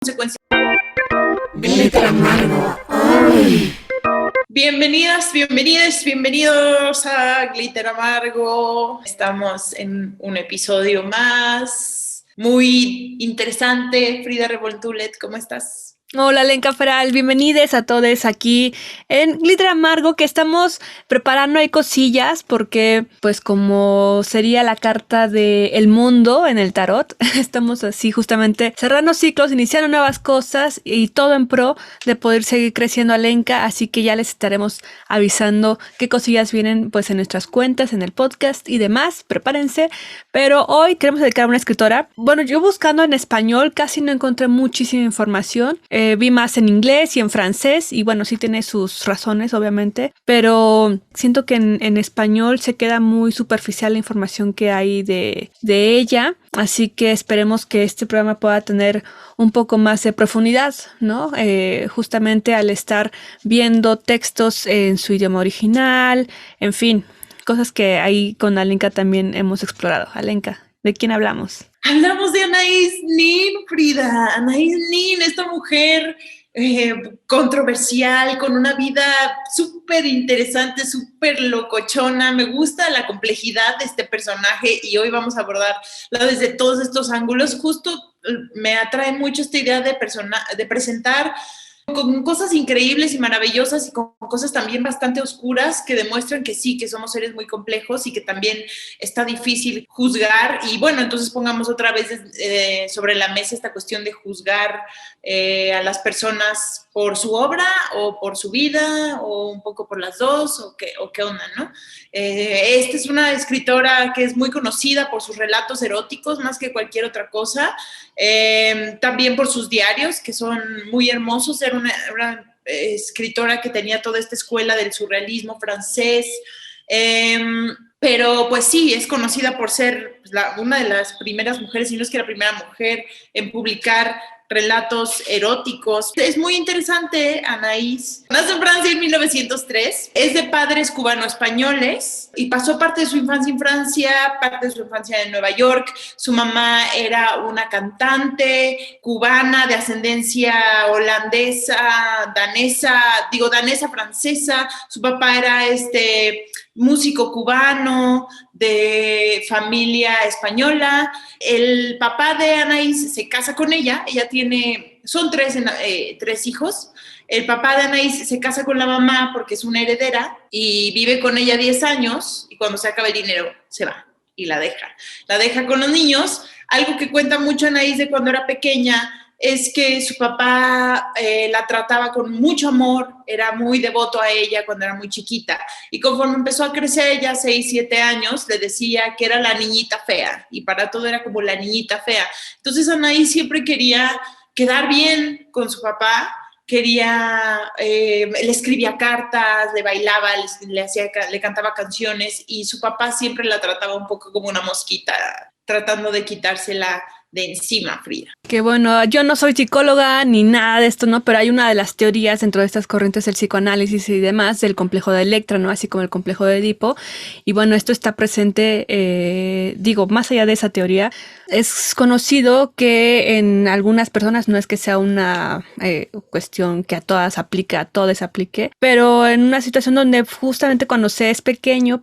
Consecuencia. Glitter amargo. Ay. Bienvenidas, bienvenidos a Glitter Amargo. Estamos en un episodio más muy interesante. Frida Revoltulet, ¿cómo estás? Hola, Lenka Feral, bienvenidos a todos aquí en Glitter Amargo, que estamos preparando ahí cosillas porque, pues, como sería la carta de el mundo en el tarot, estamos así justamente cerrando ciclos, iniciando nuevas cosas y todo en pro de poder seguir creciendo a Lenka, así que ya les estaremos avisando qué cosillas vienen, pues, en nuestras cuentas, en el podcast y demás, prepárense, pero hoy queremos dedicar a una escritora. Bueno, yo buscando en español casi no encontré muchísima información. Vi más en inglés y en francés y bueno, sí tiene sus razones obviamente, pero siento que en español se queda muy superficial la información que hay de ella, así que esperemos que este programa pueda tener un poco más de profundidad, ¿no? Justamente al estar viendo textos en su idioma original, en fin, cosas que ahí con Alenka también hemos explorado. Alenka, ¿de quién hablamos? Hablamos de Anaïs Nin, Frida. Anaïs Nin, esta mujer controversial, con una vida súper interesante, súper locochona. Me gusta la complejidad de este personaje y hoy vamos a abordarla desde todos estos ángulos. Justo me atrae mucho esta idea de presentar con cosas increíbles y maravillosas y con cosas también bastante oscuras que demuestran que sí, que somos seres muy complejos y que también está difícil juzgar. Y bueno, entonces pongamos otra vez sobre la mesa esta cuestión de juzgar a las personas por su obra o por su vida o un poco por las dos o qué onda, ¿no? Esta es una escritora que es muy conocida por sus relatos eróticos más que cualquier otra cosa, también por sus diarios que son muy hermosos. Era una escritora que tenía toda esta escuela del surrealismo francés, pero pues sí, es conocida por ser una de las primeras mujeres, si no es que la primera mujer en publicar relatos eróticos. Es muy interesante, Anaïs. Nace en Francia en 1903, es de padres cubano-españoles y pasó parte de su infancia en Francia, parte de su infancia en Nueva York. Su mamá era una cantante cubana de ascendencia holandesa, danesa-francesa. Su papá era músico cubano de familia española. El papá de Anaïs se casa con ella son tres hijos. El papá de Anaïs se casa con la mamá porque es una heredera y vive con ella 10 años y cuando se acaba el dinero se va y la deja con los niños. Algo que cuenta mucho Anaïs de cuando era pequeña es que su papá la trataba con mucho amor, era muy devoto a ella cuando era muy chiquita. Y conforme empezó a crecer, ya 6, 7 años, le decía que era la niñita fea. Y para todo era como la niñita fea. Entonces Anaïs siempre quería quedar bien con su papá. Le escribía cartas, le bailaba, le cantaba canciones. Y su papá siempre la trataba un poco como una mosquita, tratando de quitársela de encima, Frida. Que bueno, yo no soy psicóloga ni nada de esto, ¿no? Pero hay una de las teorías dentro de estas corrientes del psicoanálisis y demás, del complejo de Electra, ¿no? Así como el complejo de Edipo. Y bueno, esto está presente, más allá de esa teoría, es conocido que en algunas personas, no es que sea una cuestión que a todas aplique, pero en una situación donde justamente cuando se es pequeña,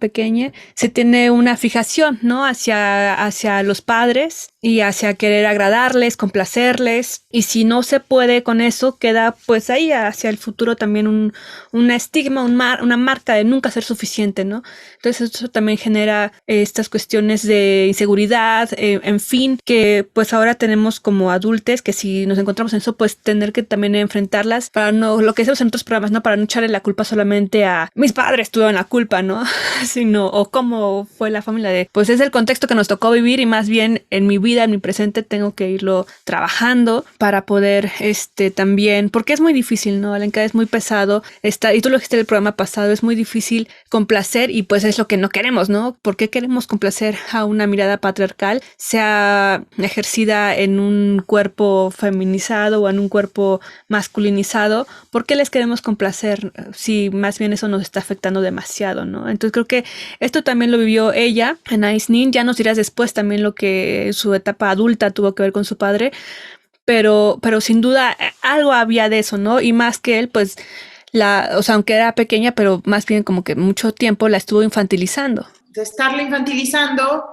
se tiene una fijación, ¿no? Hacia los padres y hacia querer agradarles, complacerles, y si no se puede con eso, queda pues ahí hacia el futuro también un estigma, una marca de nunca ser suficiente, ¿no? Entonces eso también genera estas cuestiones de inseguridad, en fin, que pues ahora tenemos como adultos que si nos encontramos en eso, pues tener que también enfrentarlas para no, lo que hacemos en otros programas, ¿no? Para no echarle la culpa solamente a mis padres tuvieron la culpa, ¿no? Sino, o cómo fue la familia pues es el contexto que nos tocó vivir y más bien en mi vida, en mi presente, tengo que irlo trabajando para poder también, porque es muy difícil, ¿no, Alenka? Es muy pesado, y tú lo dijiste en el programa pasado, es muy difícil complacer y pues es lo que no queremos, ¿no? ¿Por qué queremos complacer a una mirada patriarcal, sea ejercida en un cuerpo feminizado o en un cuerpo masculinizado? ¿Por qué les queremos complacer si más bien eso nos está afectando demasiado, ¿no? Entonces creo que esto también lo vivió ella, Anaïs Nin. Ya nos dirás después también lo que su etapa adulta tuvo que ver con su padre, pero sin duda algo había de eso, ¿no? Y más que él, pues, o sea, aunque era pequeña, pero más bien como que mucho tiempo la estuvo infantilizando. De estarla infantilizando,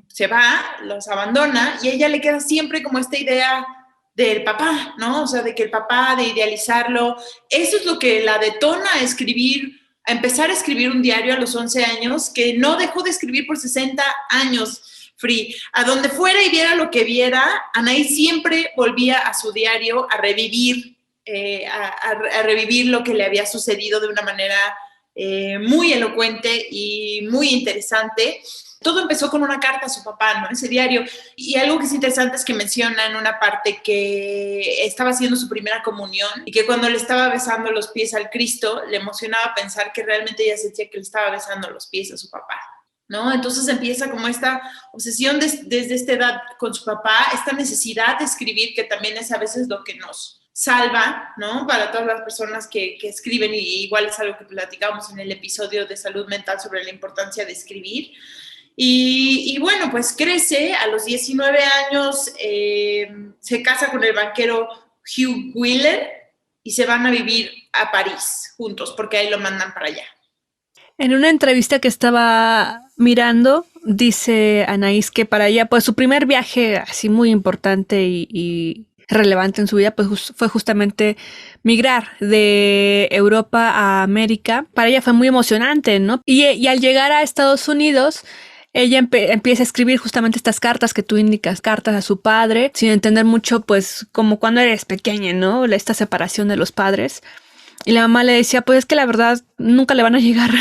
se va, los abandona y a ella le queda siempre como esta idea del papá, ¿no? O sea, de que el papá, de idealizarlo. Eso es lo que la detona a empezar a escribir un diario a los 11 años, que no dejó de escribir por 60 años. Free. A donde fuera y viera lo que viera, Anaís siempre volvía a su diario a revivir, a revivir lo que le había sucedido de una manera muy elocuente y muy interesante. Todo empezó con una carta a su papá, ¿no? Ese diario. Y algo que es interesante es que menciona en una parte que estaba haciendo su primera comunión y que cuando le estaba besando los pies al Cristo, le emocionaba pensar que realmente ella sentía que le estaba besando los pies a su papá, ¿no? Entonces empieza como esta obsesión desde esta edad con su papá, esta necesidad de escribir, que también es a veces lo que nos salva, ¿no? Para todas las personas que escriben, y igual es algo que platicamos en el episodio de salud mental sobre la importancia de escribir. Y bueno, pues crece, a los 19 años se casa con el banquero Hugh Wheeler y se van a vivir a París juntos, porque ahí lo mandan para allá. En una entrevista que estaba mirando, dice Anaís que para ella, pues su primer viaje así muy importante y relevante en su vida, pues fue justamente migrar de Europa a América. Para ella fue muy emocionante, ¿no? Y al llegar a Estados Unidos, ella empieza a escribir justamente estas cartas que tú indicas, cartas a su padre, sin entender mucho, pues, como cuando eres pequeña, ¿no? Esta separación de los padres. Y la mamá le decía, pues es que la verdad nunca le van a llegar,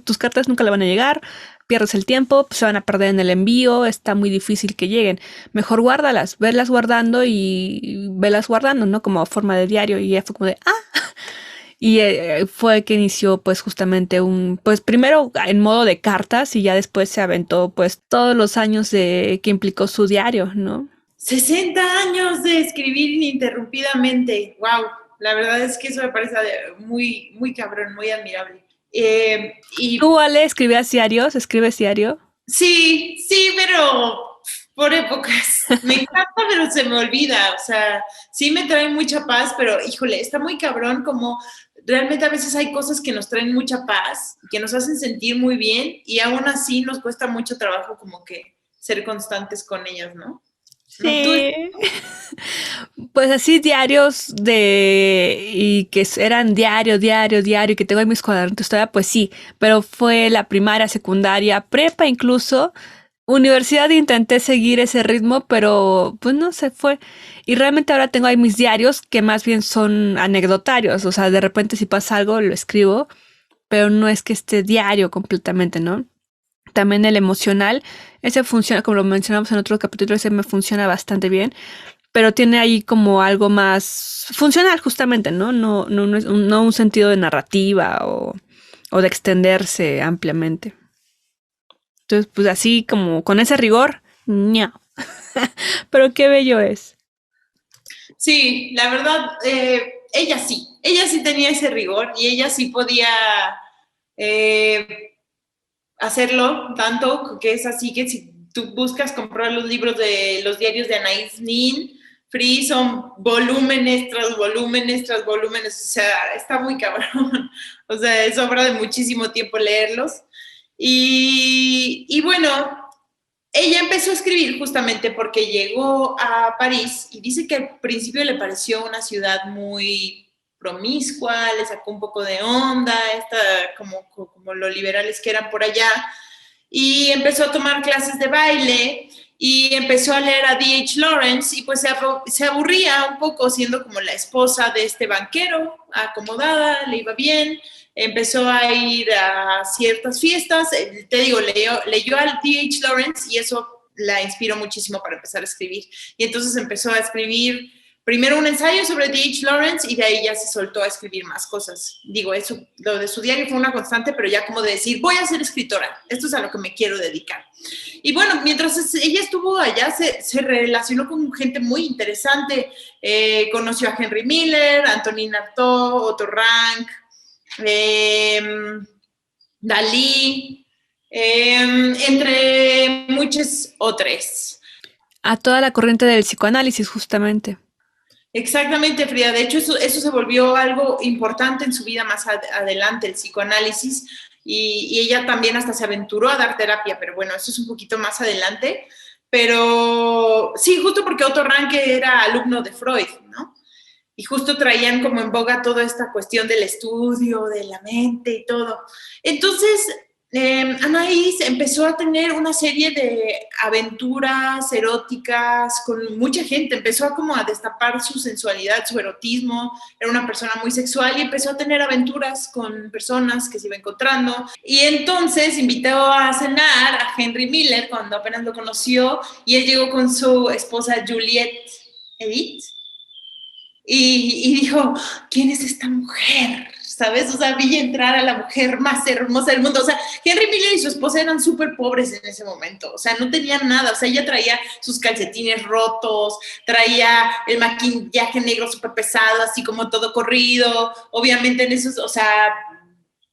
tus cartas nunca le van a llegar, pierdes el tiempo, pues se van a perder en el envío, está muy difícil que lleguen. Mejor guárdalas, velas guardando y velas guardando, ¿no? Como forma de diario. Y ella fue como de, Y fue que inició pues justamente pues primero en modo de cartas y ya después se aventó pues todos los años que implicó su diario, ¿no? 60 años de escribir ininterrumpidamente, wow. La verdad es que eso me parece muy, muy cabrón, muy admirable. ¿Tú, Ale, escribías diarios? ¿Escribes diario? Sí, pero por épocas. Me encanta, pero se me olvida. O sea, sí me trae mucha paz, pero híjole, está muy cabrón como realmente a veces hay cosas que nos traen mucha paz, que nos hacen sentir muy bien y aún así nos cuesta mucho trabajo como que ser constantes con ellas, ¿no? Sí. Pues así diarios y que eran diario, y que tengo en mis cuadernos todavía, pues sí, pero fue la primaria, secundaria, prepa incluso, universidad intenté seguir ese ritmo, pero pues no se fue. Y realmente ahora tengo ahí mis diarios que más bien son anecdotarios, o sea, de repente si pasa algo lo escribo, pero no es que esté diario completamente, ¿no? También el emocional, ese funciona, como lo mencionamos en otro capítulo, ese me funciona bastante bien, pero tiene ahí como algo más funcional justamente, ¿no? No un sentido de narrativa o de extenderse ampliamente. Entonces, pues así como con ese rigor, no. Pero qué bello es. Sí, la verdad, ella sí tenía ese rigor y ella sí podía hacerlo tanto que es así que si tú buscas comprar los libros de los diarios de Anaïs Nin, Free, son volúmenes tras volúmenes tras volúmenes, o sea, está muy cabrón, o sea, es obra de muchísimo tiempo leerlos. Y bueno, ella empezó a escribir justamente porque llegó a París y dice que al principio le pareció una ciudad muy promiscua, le sacó un poco de onda, como lo liberales que eran por allá, y empezó a tomar clases de baile y empezó a leer a D.H. Lawrence y pues se aburría un poco siendo como la esposa de este banquero, acomodada, le iba bien, empezó a ir a ciertas fiestas, te digo, leyó al D.H. Lawrence y eso la inspiró muchísimo para empezar a escribir. Y entonces empezó a escribir primero un ensayo sobre D.H. Lawrence y de ahí ya se soltó a escribir más cosas. Digo, eso, lo de su diario fue una constante, pero ya como de decir, voy a ser escritora, esto es a lo que me quiero dedicar. Y bueno, mientras ella estuvo allá, se relacionó con gente muy interesante, conoció a Henry Miller, Antonin Artaud, Otto Rank, Dalí, entre muchas otras. A toda la corriente del psicoanálisis, justamente. Exactamente, Frida. De hecho, eso se volvió algo importante en su vida más adelante, el psicoanálisis, y ella también hasta se aventuró a dar terapia, pero bueno, eso es un poquito más adelante. Pero sí, justo porque Otto Ranke era alumno de Freud, ¿no? Y justo traían como en boga toda esta cuestión del estudio, de la mente y todo. Entonces, Anaís empezó a tener una serie de aventuras eróticas con mucha gente, empezó a como a destapar su sensualidad, su erotismo, era una persona muy sexual y empezó a tener aventuras con personas que se iba encontrando. Y entonces invitó a cenar a Henry Miller cuando apenas lo conoció y él llegó con su esposa Juliette Edith. Y dijo, ¿quién es esta mujer? ¿Sabes? O sea, vi entrar a la mujer más hermosa del mundo. O sea, Henry Miller y su esposa eran súper pobres en ese momento. O sea, no tenían nada. O sea, ella traía sus calcetines rotos, traía el maquillaje negro súper pesado, así como todo corrido. Obviamente en esos, o sea,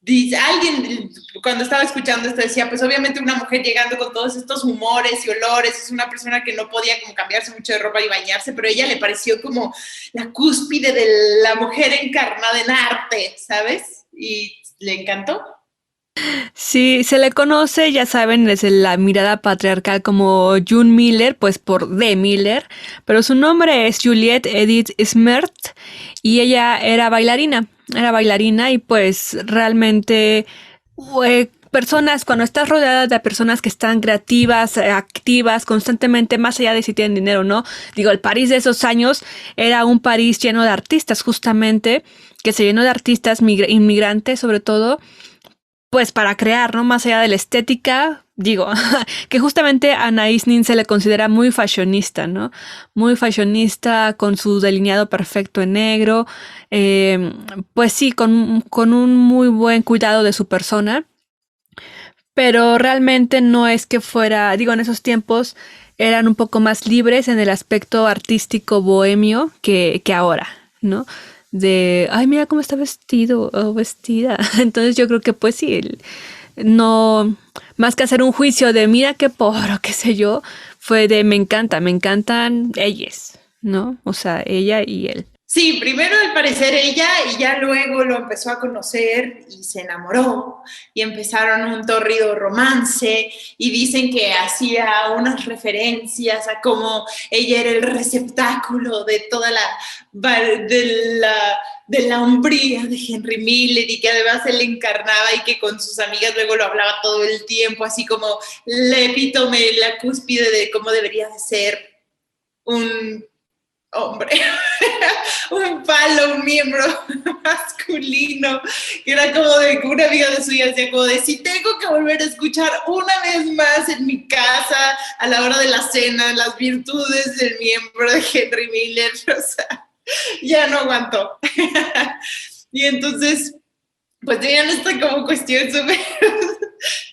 alguien cuando estaba escuchando esto decía, pues obviamente una mujer llegando con todos estos humores y olores, es una persona que no podía como cambiarse mucho de ropa y bañarse, pero a ella le pareció como la cúspide de la mujer encarnada en arte, ¿sabes? Y le encantó. Sí, se le conoce, ya saben, desde la mirada patriarcal como June Miller, pues por D. Miller, pero su nombre es Juliette Edith Smert y ella era bailarina y pues realmente personas, cuando estás rodeada de personas que están creativas, activas constantemente, más allá de si tienen dinero o no, digo, el París de esos años era un París lleno de artistas justamente, que se llenó de artistas inmigrantes sobre todo, pues para crear, ¿no? Más allá de la estética, digo, que justamente a Anaïs Nin se le considera muy fashionista, ¿no? Muy fashionista, con su delineado perfecto en negro, pues sí, con un muy buen cuidado de su persona, pero realmente no es que fuera, digo, en esos tiempos eran un poco más libres en el aspecto artístico bohemio que ahora, ¿no? De, ay, mira cómo está vestido o vestida. Entonces yo creo que pues sí, no, más que hacer un juicio de mira qué pobre, qué sé yo, fue de me encantan ellas, ¿no? O sea, ella y él. Sí, primero al parecer ella y ya luego lo empezó a conocer y se enamoró y empezaron un torrido romance y dicen que hacía unas referencias a cómo ella era el receptáculo de toda de la hombría de Henry Miller y que además él encarnaba y que con sus amigas luego lo hablaba todo el tiempo, así como la epítome, la cúspide de cómo debería de ser un hombre, un palo, un miembro masculino, que era como de una amiga de suya decía como de si tengo que volver a escuchar una vez más en mi casa a la hora de la cena las virtudes del miembro de Henry Miller, o sea, ya no aguantó. Y entonces, pues tenían esta como cuestión súper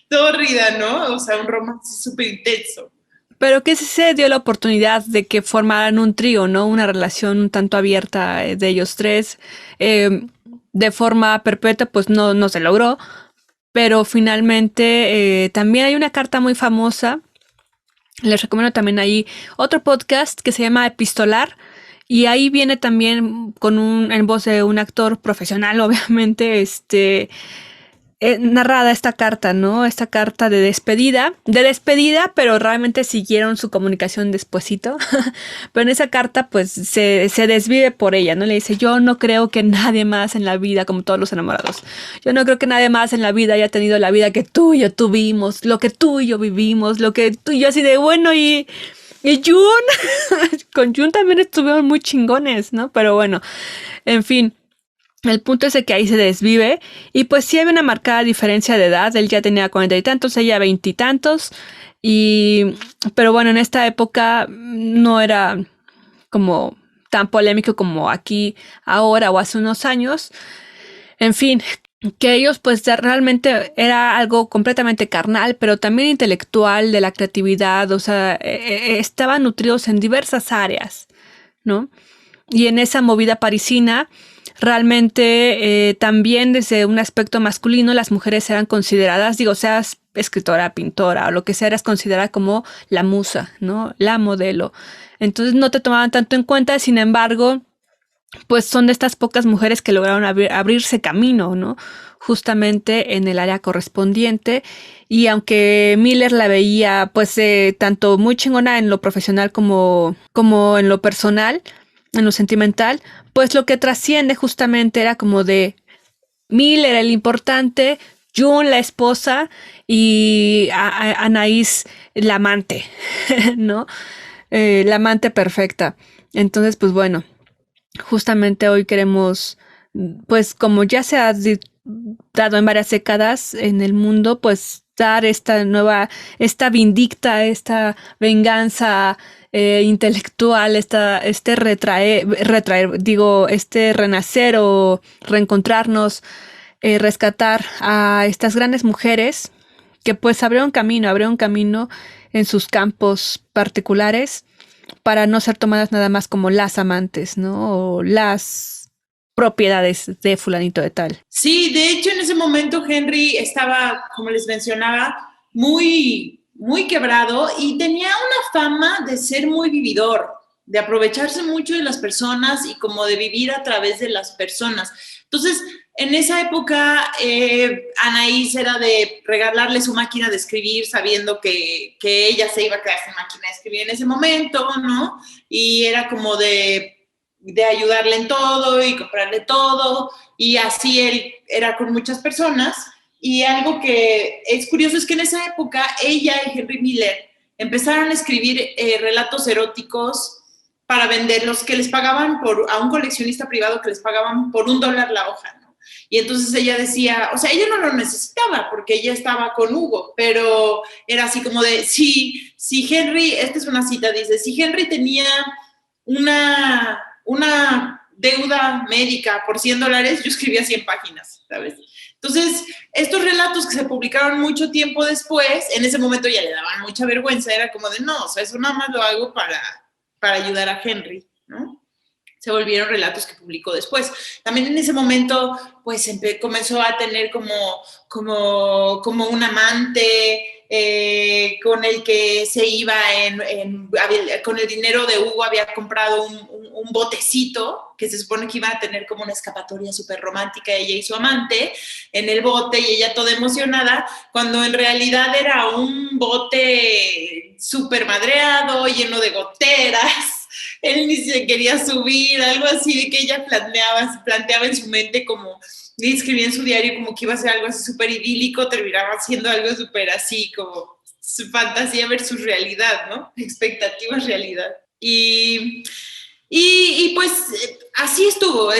tórrida, ¿no? O sea, un romance súper intenso. Pero que sí se dio la oportunidad de que formaran un trío, ¿no? Una relación un tanto abierta de ellos tres. De forma perpetua, pues no se logró. Pero finalmente también hay una carta muy famosa. Les recomiendo también ahí otro podcast que se llama Epistolar. Y ahí viene también en voz de un actor profesional, obviamente, narrada esta carta, ¿no? Esta carta de despedida, pero realmente siguieron su comunicación despuesito. Pero en esa carta, pues, se desvive por ella, ¿no? Le dice, yo no creo que nadie más en la vida, como todos los enamorados, yo no creo que nadie más en la vida haya tenido la vida que tú y yo tuvimos, lo que tú y yo vivimos, lo que tú y yo así de bueno y Jun, con Jun también estuvieron muy chingones, ¿no? Pero bueno, en fin. El punto es de que ahí se desvive y pues sí hay una marcada diferencia de edad, él ya tenía 40 y tantos, ella 20 y tantos, pero bueno, en esta época no era como tan polémico como aquí ahora o hace unos años, en fin, que ellos pues realmente era algo completamente carnal, pero también intelectual, de la creatividad, o sea, estaban nutridos en diversas áreas, ¿no? Y en esa movida parisina, realmente también desde un aspecto masculino las mujeres eran consideradas, digo, seas escritora, pintora o lo que sea, eras considerada como la musa, ¿no? La modelo. Entonces no te tomaban tanto en cuenta, sin embargo, pues son de estas pocas mujeres que lograron abrirse camino, ¿no? Justamente en el área correspondiente. Y aunque Miller la veía, pues, tanto muy chingona en lo profesional como en lo personal, en lo sentimental, pues lo que trasciende justamente era como de Miller el importante, June la esposa y Anaís la amante, ¿no? La amante perfecta. Entonces, pues bueno, justamente hoy queremos, pues como ya se ha dado en varias décadas en el mundo, pues dar esta vindicta, esta venganza intelectual, este renacer o reencontrarnos, rescatar a estas grandes mujeres que pues abrieron camino en sus campos particulares para no ser tomadas nada más como las amantes, ¿no? O las propiedades de fulanito de tal. Sí, de hecho en ese momento Henry estaba, como les mencionaba, muy quebrado y tenía una fama de ser muy vividor, de aprovecharse mucho de las personas y como de vivir a través de las personas. Entonces, en esa época, Anaís era de regalarle su máquina de escribir sabiendo que ella se iba a quedar sin máquina de escribir en ese momento, ¿no? Y era como de ayudarle en todo y comprarle todo, y así él era con muchas personas. Y algo que es curioso es que en esa época ella y Henry Miller empezaron a escribir relatos eróticos para venderlos, que les pagaban a un coleccionista privado que les pagaban por $1 la hoja, ¿no? Y entonces ella decía, o sea, ella no lo necesitaba porque ella estaba con Hugo, pero era así como de, si Henry, esta es una cita, dice, si Henry tenía una deuda médica por $100, yo escribía 100 páginas, ¿sabes? Entonces, estos relatos que se publicaron mucho tiempo después, en ese momento ya le daban mucha vergüenza, era como de, no, o sea, eso nada más lo hago para ayudar a Henry, ¿no? Se volvieron relatos que publicó después. También en ese momento, pues comenzó a tener como un amante con el que se iba con el dinero de Hugo había comprado un botecito que se supone que iba a tener como una escapatoria súper romántica, ella y su amante en el bote y ella toda emocionada, cuando en realidad era un bote súper madreado, lleno de goteras. Él ni se quería subir, algo así de que ella planteaba en su mente como, y escribía en su diario como que iba a ser algo así súper idílico, terminaba siendo algo súper así como su fantasía versus realidad, ¿no? Expectativas, realidad. Y pues así estuvo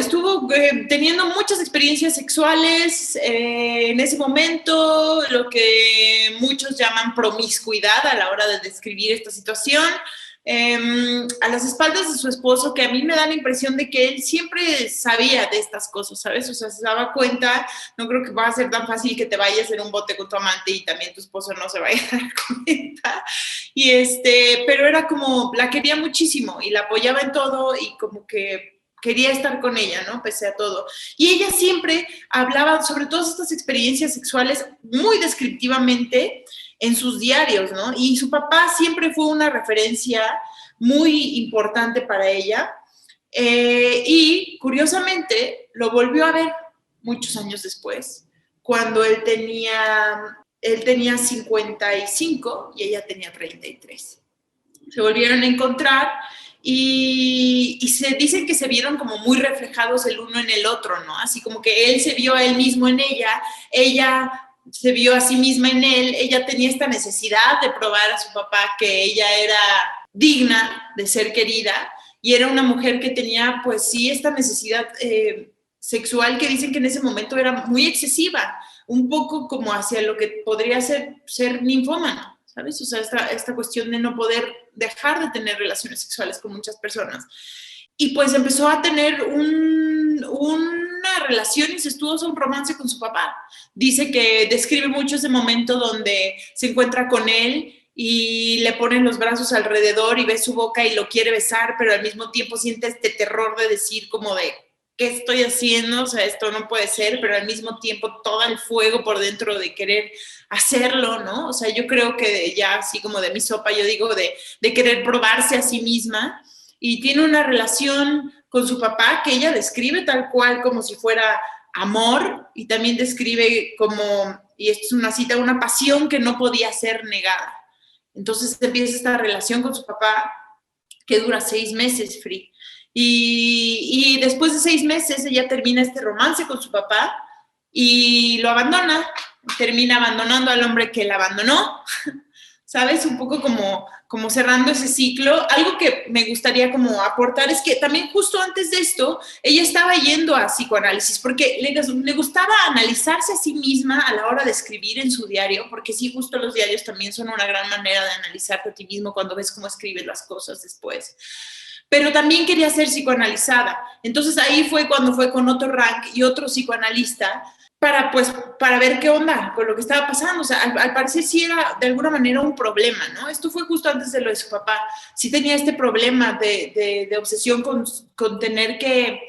teniendo muchas experiencias sexuales en ese momento, lo que muchos llaman promiscuidad a la hora de describir esta situación, a las espaldas de su esposo, que a mí me da la impresión de que él siempre sabía de estas cosas, ¿sabes? O sea, se daba cuenta, no creo que va a ser tan fácil que te vayas en un bote con tu amante y también tu esposo no se vaya a dar cuenta. Pero era como, la quería muchísimo y la apoyaba en todo y como que quería estar con ella, ¿no? Pese a todo. Y ella siempre hablaba sobre todas estas experiencias sexuales muy descriptivamente en sus diarios, ¿no? Y su papá siempre fue una referencia muy importante para ella. Y curiosamente lo volvió a ver muchos años después, cuando él tenía 55 y ella tenía 33. Se volvieron a encontrar y se dicen que se vieron como muy reflejados el uno en el otro, ¿no? Así como que él se vio a él mismo en ella se vio a sí misma en él, ella tenía esta necesidad de probar a su papá que ella era digna de ser querida y era una mujer que tenía, pues sí, esta necesidad sexual que dicen que en ese momento era muy excesiva, un poco como hacia lo que podría ser ninfómano, ¿sabes? O sea, esta cuestión de no poder dejar de tener relaciones sexuales con muchas personas. Y pues empezó a tener una relación incestuosa, un romance con su papá. Dice que describe mucho ese momento donde se encuentra con él y le ponen los brazos alrededor y ve su boca y lo quiere besar, pero al mismo tiempo siente este terror de decir como de, ¿qué estoy haciendo? O sea, esto no puede ser, pero al mismo tiempo todo el fuego por dentro de querer hacerlo, ¿no? O sea, yo creo que ya así como de mi sopa, yo digo de querer probarse a sí misma. Y tiene una relación con su papá, que ella describe tal cual como si fuera amor, y también describe como, y esto es una cita, una pasión que no podía ser negada. Entonces empieza esta relación con su papá que dura 6 meses, Free. Y después de 6 meses ella termina este romance con su papá y lo abandona, termina abandonando al hombre que la abandonó, ¿sabes? Un poco como cerrando ese ciclo. Algo que me gustaría como aportar es que también justo antes de esto, ella estaba yendo a psicoanálisis porque le gustaba analizarse a sí misma a la hora de escribir en su diario, porque sí, justo los diarios también son una gran manera de analizarte a ti mismo cuando ves cómo escribes las cosas después. Pero también quería ser psicoanalizada. Entonces ahí fue cuando fue con Otto Rank y otro psicoanalista para ver qué onda con lo que estaba pasando. O sea, al parecer sí era de alguna manera un problema, ¿no? Esto fue justo antes de lo de su papá. Sí tenía este problema de obsesión con tener que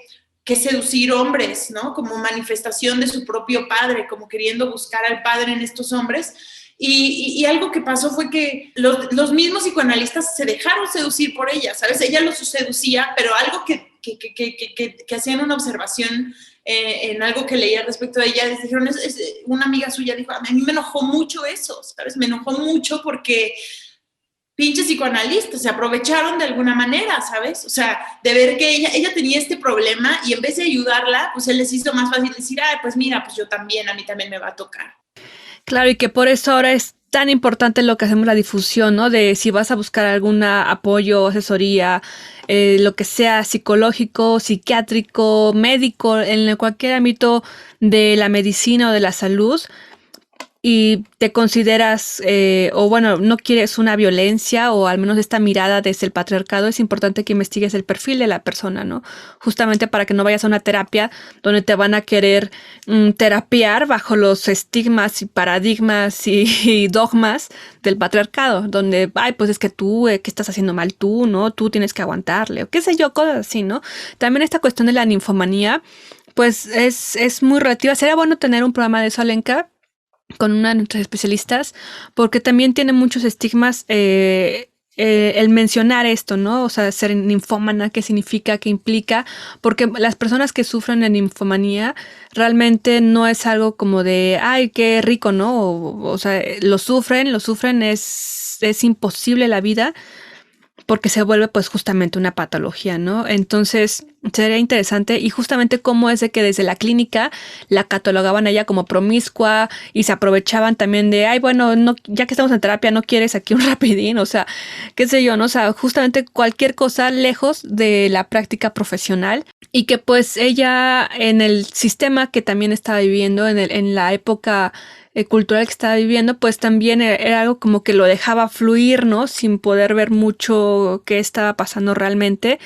seducir hombres, ¿no? Como manifestación de su propio padre, como queriendo buscar al padre en estos hombres. Y algo que pasó fue que los mismos psicoanalistas se dejaron seducir por ella, ¿sabes? Ella los seducía, pero algo que hacían una observación en algo que leía respecto a ella, les dijeron, una amiga suya dijo, a mí me enojó mucho eso, ¿sabes? Me enojó mucho porque pinches psicoanalistas se aprovecharon de alguna manera, ¿sabes? O sea, de ver que ella tenía este problema y en vez de ayudarla, pues él les hizo más fácil decir, ay, pues mira, pues yo también, a mí también me va a tocar. Claro, y que por eso ahora es tan importante lo que hacemos la difusión, ¿no? De si vas a buscar algún apoyo, asesoría, lo que sea psicológico, psiquiátrico, médico, en cualquier ámbito de la medicina o de la salud, y te consideras, o bueno, no quieres una violencia o al menos esta mirada desde el patriarcado, es importante que investigues el perfil de la persona, ¿no? Justamente para que no vayas a una terapia donde te van a querer terapiar bajo los estigmas y paradigmas y dogmas del patriarcado, donde, ay, pues es que tú, ¿qué estás haciendo mal tú, no? Tú tienes que aguantarle, o qué sé yo, cosas así, ¿no? También esta cuestión de la ninfomanía, pues es muy relativa. Sería bueno tener un programa de eso, Alenka, con una de nuestras especialistas, porque también tiene muchos estigmas el mencionar esto, ¿no? O sea, ser ninfómana, qué significa, qué implica, porque las personas que sufren de ninfomanía realmente no es algo como de, ay, qué rico, ¿no? O sea, lo sufren, es imposible la vida, porque se vuelve pues justamente una patología, ¿no? Entonces sería interesante y justamente cómo es de que desde la clínica la catalogaban a ella como promiscua y se aprovechaban también de, ay, bueno, no, ya que estamos en terapia, ¿no quieres aquí un rapidín? O sea, qué sé yo, ¿no? O sea, justamente cualquier cosa lejos de la práctica profesional y que pues ella en el sistema que también estaba viviendo, en la época cultural que estaba viviendo, pues también era algo como que lo dejaba fluir, ¿no? Sin poder ver mucho qué estaba pasando realmente.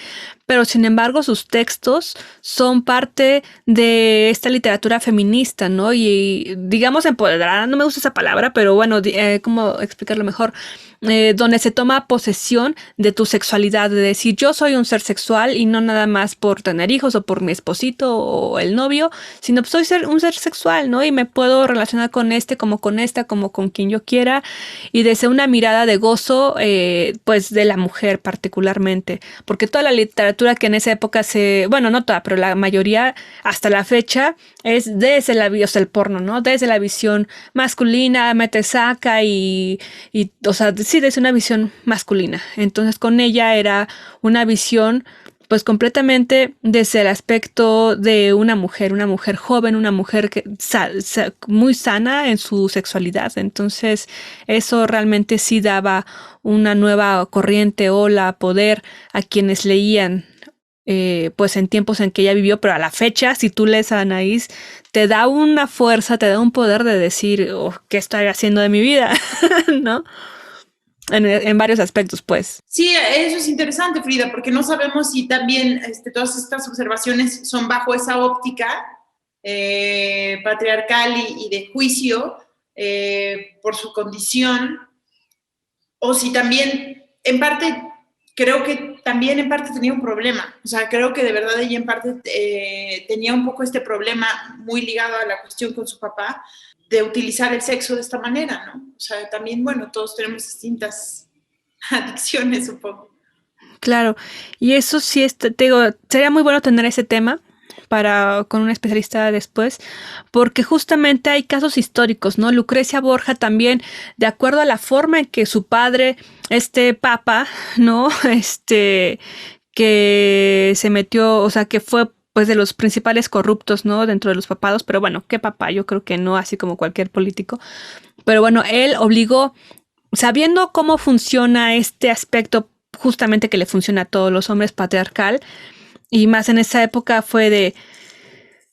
Pero sin embargo sus textos son parte de esta literatura feminista, ¿no? Y digamos empoderada, no me gusta esa palabra, pero bueno, ¿cómo explicarlo mejor? Donde se toma posesión de tu sexualidad, de decir yo soy un ser sexual y no nada más por tener hijos o por mi esposito o el novio, sino pues soy un ser sexual, ¿no? Y me puedo relacionar con como con esta, como con quien yo quiera, y desde una mirada de gozo, pues de la mujer particularmente, porque toda la literatura que en esa época bueno, no toda, pero la mayoría hasta la fecha es desde o sea, el porno, ¿no? Desde la visión masculina, mete saca o sea, sí, desde una visión masculina. Entonces con ella era una visión pues completamente desde el aspecto de una mujer joven, una mujer muy sana en su sexualidad. Entonces eso realmente sí daba una nueva corriente, ola, poder a quienes leían, pues en tiempos en que ella vivió, pero a la fecha, si tú lees a Anaís, te da una fuerza, te da un poder de decir, oh, ¿qué estoy haciendo de mi vida? ¿No? En varios aspectos, pues. Sí, eso es interesante, Frida, porque no sabemos si también todas estas observaciones son bajo esa óptica patriarcal y de juicio por su condición, o si también, en parte, creo que también en parte tenía un problema. O sea, creo que de verdad ella en parte tenía un poco este problema muy ligado a la cuestión con su papá, de utilizar el sexo de esta manera, ¿no? O sea, también, bueno, todos tenemos distintas adicciones, supongo. Claro, y eso sí, te digo, sería muy bueno tener ese tema con un especialista después, porque justamente hay casos históricos, ¿no? Lucrecia Borja también, de acuerdo a la forma en que su padre, este papa, ¿no? Que se metió, o sea, que fue pues de los principales corruptos, ¿no? Dentro de los papados, pero bueno, ¿qué papá? Yo creo que no, así como cualquier político. Pero bueno, él obligó, sabiendo cómo funciona este aspecto justamente que le funciona a todos los hombres patriarcal, y más en esa época fue de,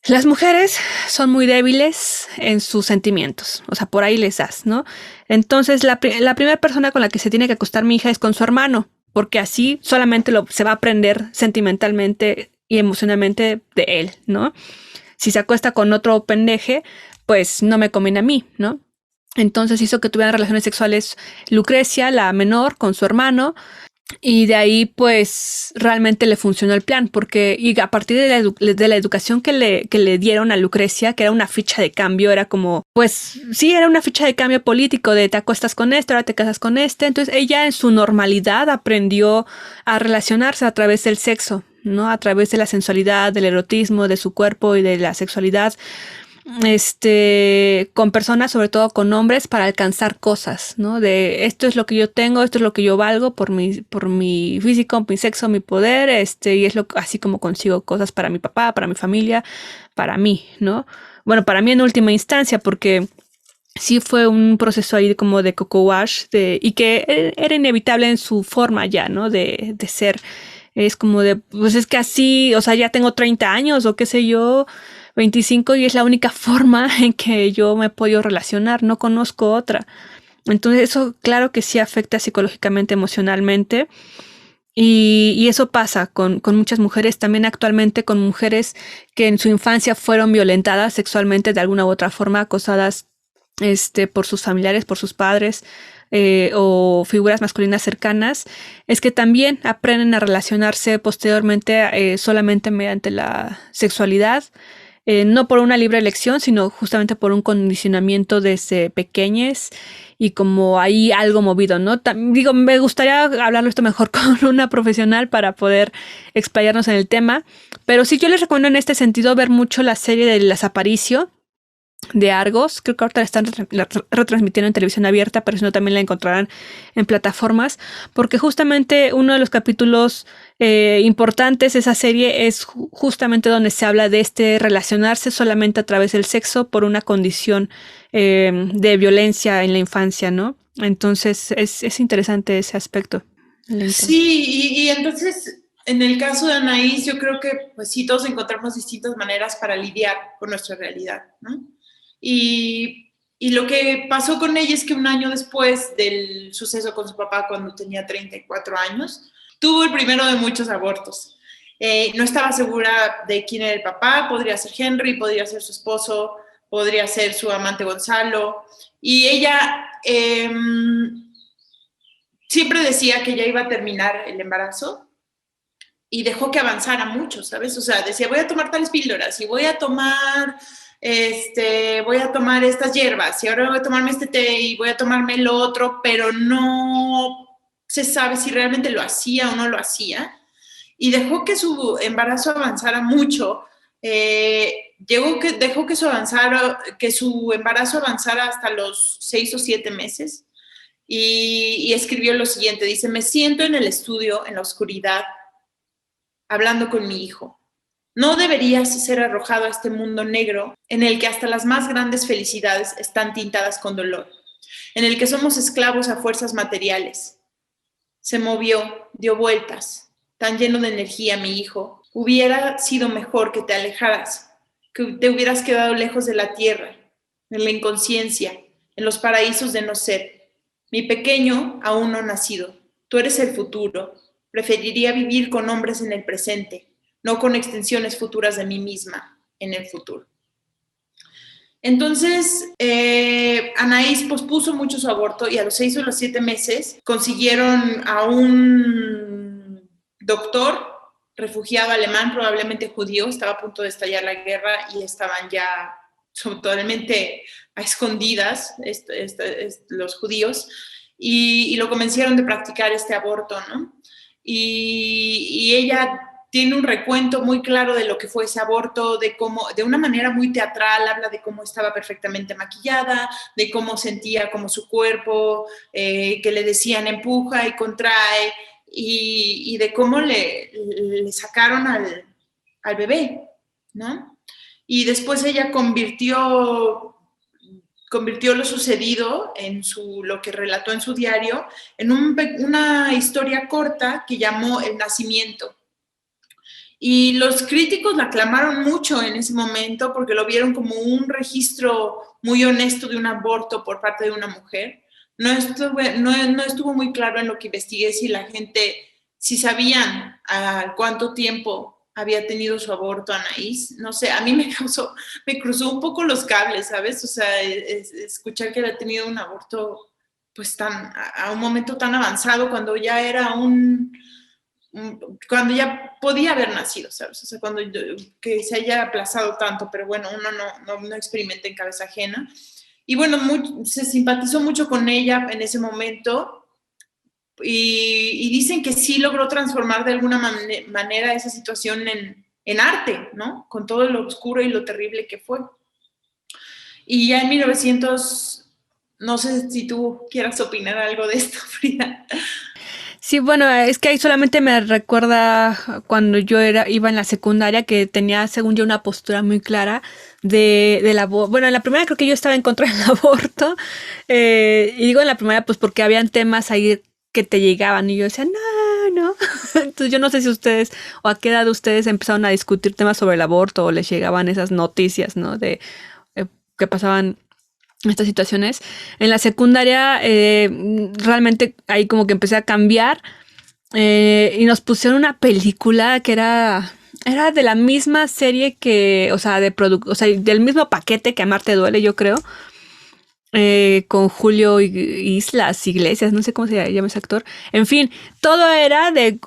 las mujeres son muy débiles en sus sentimientos, o sea, por ahí les das, ¿no? Entonces, la primera persona con la que se tiene que acostar mi hija es con su hermano, porque así solamente se va a aprender sentimentalmente y emocionalmente de él, ¿no? Si se acuesta con otro pendeje, pues no me conviene a mí, ¿no? Entonces hizo que tuvieran relaciones sexuales Lucrecia, la menor, con su hermano, y de ahí pues realmente le funcionó el plan, porque y a partir de la educación que le dieron a Lucrecia, que era una ficha de cambio, era como, pues sí, era una ficha de cambio político, de te acuestas con este, ahora te casas con este, entonces ella en su normalidad aprendió a relacionarse a través del sexo, ¿no? A través de la sensualidad, del erotismo, de su cuerpo y de la sexualidad, con personas, sobre todo con hombres, para alcanzar cosas, ¿no? De esto es lo que yo tengo, esto es lo que yo valgo por mi físico, mi sexo, mi poder, y es así como consigo cosas para mi papá, para mi familia, para mí, ¿no? Bueno, para mí en última instancia, porque sí fue un proceso ahí como de coco wash, y que era inevitable en su forma ya, ¿no? De ser. Es como de, pues es que así, o sea, ya tengo 30 años o qué sé yo, 25, y es la única forma en que yo me he podido relacionar, no conozco otra. Entonces eso claro que sí afecta psicológicamente, emocionalmente, y eso pasa con muchas mujeres, también actualmente con mujeres que en su infancia fueron violentadas sexualmente de alguna u otra forma, acosadas por sus familiares, por sus padres, o figuras masculinas cercanas, es que también aprenden a relacionarse posteriormente solamente mediante la sexualidad, no por una libre elección, sino justamente por un condicionamiento desde pequeñes y como hay algo movido, ¿no? Digo, me gustaría hablarlo esto mejor con una profesional para poder explayarnos en el tema, pero sí yo les recomiendo en este sentido ver mucho la serie de Las Aparicio de Argos. Creo que ahorita la están retransmitiendo en televisión abierta, pero si no también la encontrarán en plataformas, porque justamente uno de los capítulos importantes de esa serie es justamente donde se habla de relacionarse solamente a través del sexo por una condición de violencia en la infancia, ¿no? Entonces es interesante ese aspecto. Sí, y entonces en el caso de Anaís yo creo que pues sí, todos encontramos distintas maneras para lidiar con nuestra realidad, ¿no? Y lo que pasó con ella es que un año después del suceso con su papá, cuando tenía 34 años, tuvo el primero de muchos abortos. No estaba segura de quién era el papá, podría ser Henry, podría ser su esposo, podría ser su amante Gonzalo. Y ella siempre decía que ya iba a terminar el embarazo y dejó que avanzara mucho, ¿sabes? O sea, decía, voy a tomar tales píldoras y voy a tomar estas hierbas y ahora voy a tomarme este té y voy a tomarme lo otro, pero no se sabe si realmente lo hacía o no lo hacía. Y dejó que su embarazo avanzara mucho. Dejó que su embarazo avanzara hasta los 6 o 7 meses y escribió lo siguiente, dice, me siento en el estudio, en la oscuridad, hablando con mi hijo. No deberías ser arrojado a este mundo negro en el que hasta las más grandes felicidades están tintadas con dolor, en el que somos esclavos a fuerzas materiales. Se movió, dio vueltas, tan lleno de energía, mi hijo. Hubiera sido mejor que te alejaras, que te hubieras quedado lejos de la tierra, en la inconsciencia, en los paraísos de no ser. Mi pequeño aún no nacido, tú eres el futuro. Preferiría vivir con hombres en el presente, no con extensiones futuras de mí misma en el futuro. Entonces, Anaís pospuso mucho su aborto y a los 6 o los 7 meses consiguieron a un doctor refugiado alemán, probablemente judío, estaba a punto de estallar la guerra y estaban ya totalmente a escondidas los judíos y lo convencieron de practicar este aborto, ¿no? y ella tiene un recuento muy claro de lo que fue ese aborto, de cómo, de una manera muy teatral, habla de cómo estaba perfectamente maquillada, de cómo sentía como su cuerpo, que le decían empuja y contrae, y de cómo le sacaron al bebé, ¿no? Y después ella convirtió lo sucedido en lo que relató en su diario en una historia corta que llamó El Nacimiento. Y los críticos la aclamaron mucho en ese momento porque lo vieron como un registro muy honesto de un aborto por parte de una mujer. No estuvo muy claro en lo que investigué si sabían a cuánto tiempo había tenido su aborto Anaís. No sé, a mí me cruzó un poco los cables, ¿sabes? O sea, escuchar que había tenido un aborto pues a un momento tan avanzado cuando ya era cuando ya podía haber nacido, ¿sabes? O sea, que se haya aplazado tanto, pero bueno, uno no experimenta en cabeza ajena. Y bueno, se simpatizó mucho con ella en ese momento y dicen que sí logró transformar de alguna manera esa situación en arte, ¿no? Con todo lo oscuro y lo terrible que fue. Y ya en 1900, no sé si tú quieras opinar algo de esto, Frida. Sí, bueno, es que ahí solamente me recuerda cuando yo iba en la secundaria que tenía, según yo, una postura muy clara del aborto. Bueno, en la primera creo que yo estaba en contra del aborto. Y digo en la primera pues porque habían temas ahí que te llegaban y yo decía, no. Entonces yo no sé si ustedes o a qué edad ustedes empezaron a discutir temas sobre el aborto o les llegaban esas noticias, ¿no? De que pasaban estas situaciones. En la secundaria realmente ahí como que empecé a cambiar y nos pusieron una película que era de la misma serie que, o sea, del mismo paquete que Amarte Duele, yo creo, con Julio Islas Iglesias, no sé cómo se llama ese actor. En fin, todo era de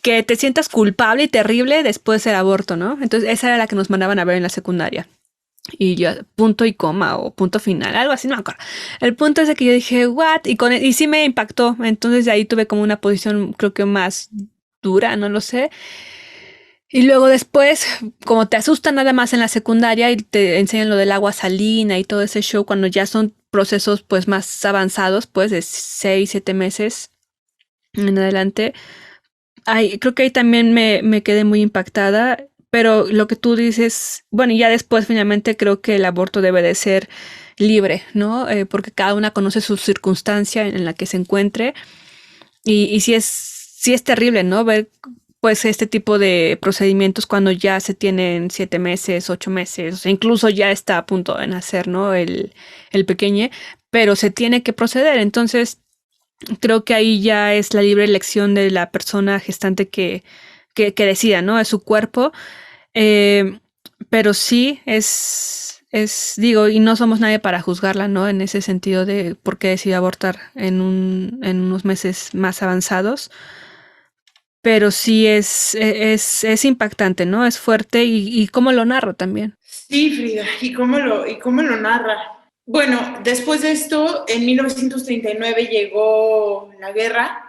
que te sientas culpable y terrible después del aborto, ¿no? Entonces esa era la que nos mandaban a ver en la secundaria. Y yo, punto y coma o punto final, algo así, no me acuerdo. El punto es de que yo dije, ¿what? Y sí me impactó. Entonces de ahí tuve como una posición, creo que más dura, no lo sé. Y luego después, como te asustan nada más en la secundaria y te enseñan lo del agua salina y todo ese show, cuando ya son procesos pues más avanzados, pues de 6, 7 meses en adelante. Creo que ahí también me quedé muy impactada. Pero lo que tú dices, bueno, y ya después finalmente creo que el aborto debe de ser libre, ¿no? Porque cada una conoce su circunstancia en la que se encuentre. Y sí es terrible, ¿no? Ver pues este tipo de procedimientos cuando ya se tienen 7 meses, 8 meses, o sea, incluso ya está a punto de nacer, ¿no? El pequeño, pero se tiene que proceder. Entonces, creo que ahí ya es la libre elección de la persona gestante que decida, ¿no? Es su cuerpo. Pero sí digo, y no somos nadie para juzgarla, ¿no? En ese sentido de por qué decidió abortar en unos meses más avanzados. Pero sí es impactante, ¿no? Es fuerte y cómo lo narra también. Sí, Frida, y cómo lo narra. Bueno, después de esto, en 1939 llegó la guerra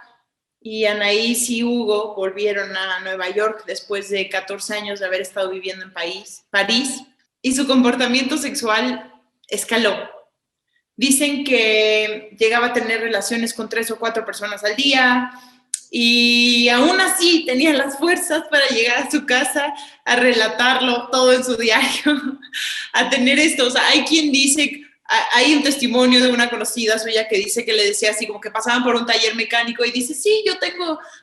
y Anaís y Hugo volvieron a Nueva York después de 14 años de haber estado viviendo en París, y su comportamiento sexual escaló. Dicen que llegaba a tener relaciones con 3 o 4 personas al día y aún así tenía las fuerzas para llegar a su casa a relatarlo todo en su diario, a tener esto. O sea, hay quien dice... Hay un testimonio de una conocida suya que dice que le decía así como que pasaban por un taller mecánico y dice, sí,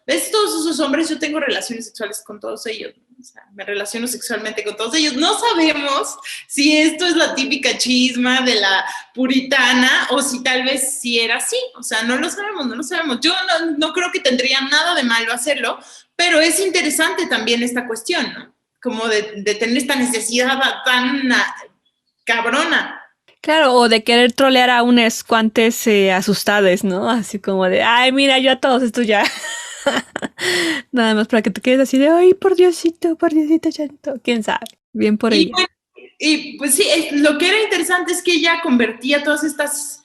¿ves todos esos hombres? Yo tengo relaciones sexuales con todos ellos, o sea, me relaciono sexualmente con todos ellos. No sabemos si esto es la típica chisma de la puritana o si tal vez sí era así, o sea, no lo sabemos. Yo no creo que tendría nada de malo hacerlo, pero es interesante también esta cuestión, ¿no? Como de tener esta necesidad tan cabrona. Claro, o de querer trolear a unas cuantas asustades, ¿no? Así como de, ay, mira, yo a todos estos ya. Nada más para que te quedes así de, ay, por Diosito, santo. ¿Quién sabe? Bien por ella. Y pues sí, lo que era interesante es que ella convertía todas estos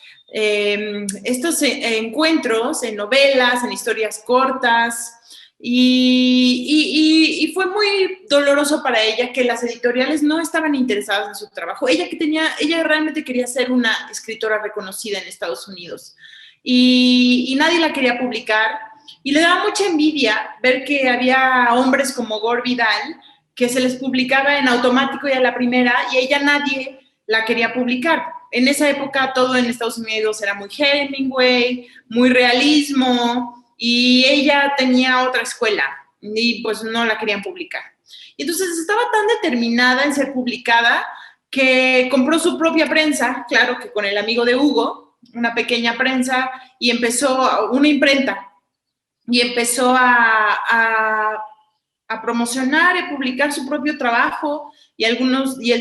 encuentros en novelas, en historias cortas, Y fue muy doloroso para ella que las editoriales no estaban interesadas en su trabajo. Ella realmente quería ser una escritora reconocida en Estados Unidos y nadie la quería publicar. Y le daba mucha envidia ver que había hombres como Gore Vidal que se les publicaba en automático y a la primera, y ella nadie la quería publicar. En esa época todo en Estados Unidos era muy Hemingway, muy realismo, y ella tenía otra escuela y pues no la querían publicar. Y entonces estaba tan determinada en ser publicada que compró su propia prensa, claro que con el amigo de Hugo, una pequeña prensa, y empezó una imprenta, y empezó a promocionar y publicar su propio trabajo y el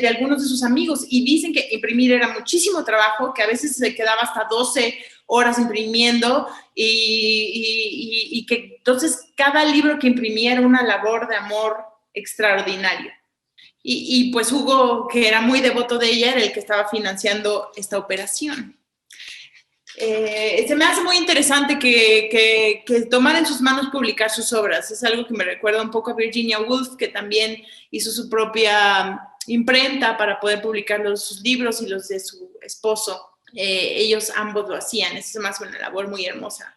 de algunos de sus amigos. Y dicen que imprimir era muchísimo trabajo, que a veces se quedaba hasta 12 horas imprimiendo y que entonces cada libro que imprimía era una labor de amor extraordinaria. Y pues Hugo, que era muy devoto de ella, era el que estaba financiando esta operación. Se me hace muy interesante que tomara en sus manos publicar sus obras. Es algo que me recuerda un poco a Virginia Woolf, que también hizo su propia imprenta para poder publicar sus libros y los de su esposo. Ellos ambos lo hacían. Eso se me hace una labor muy hermosa.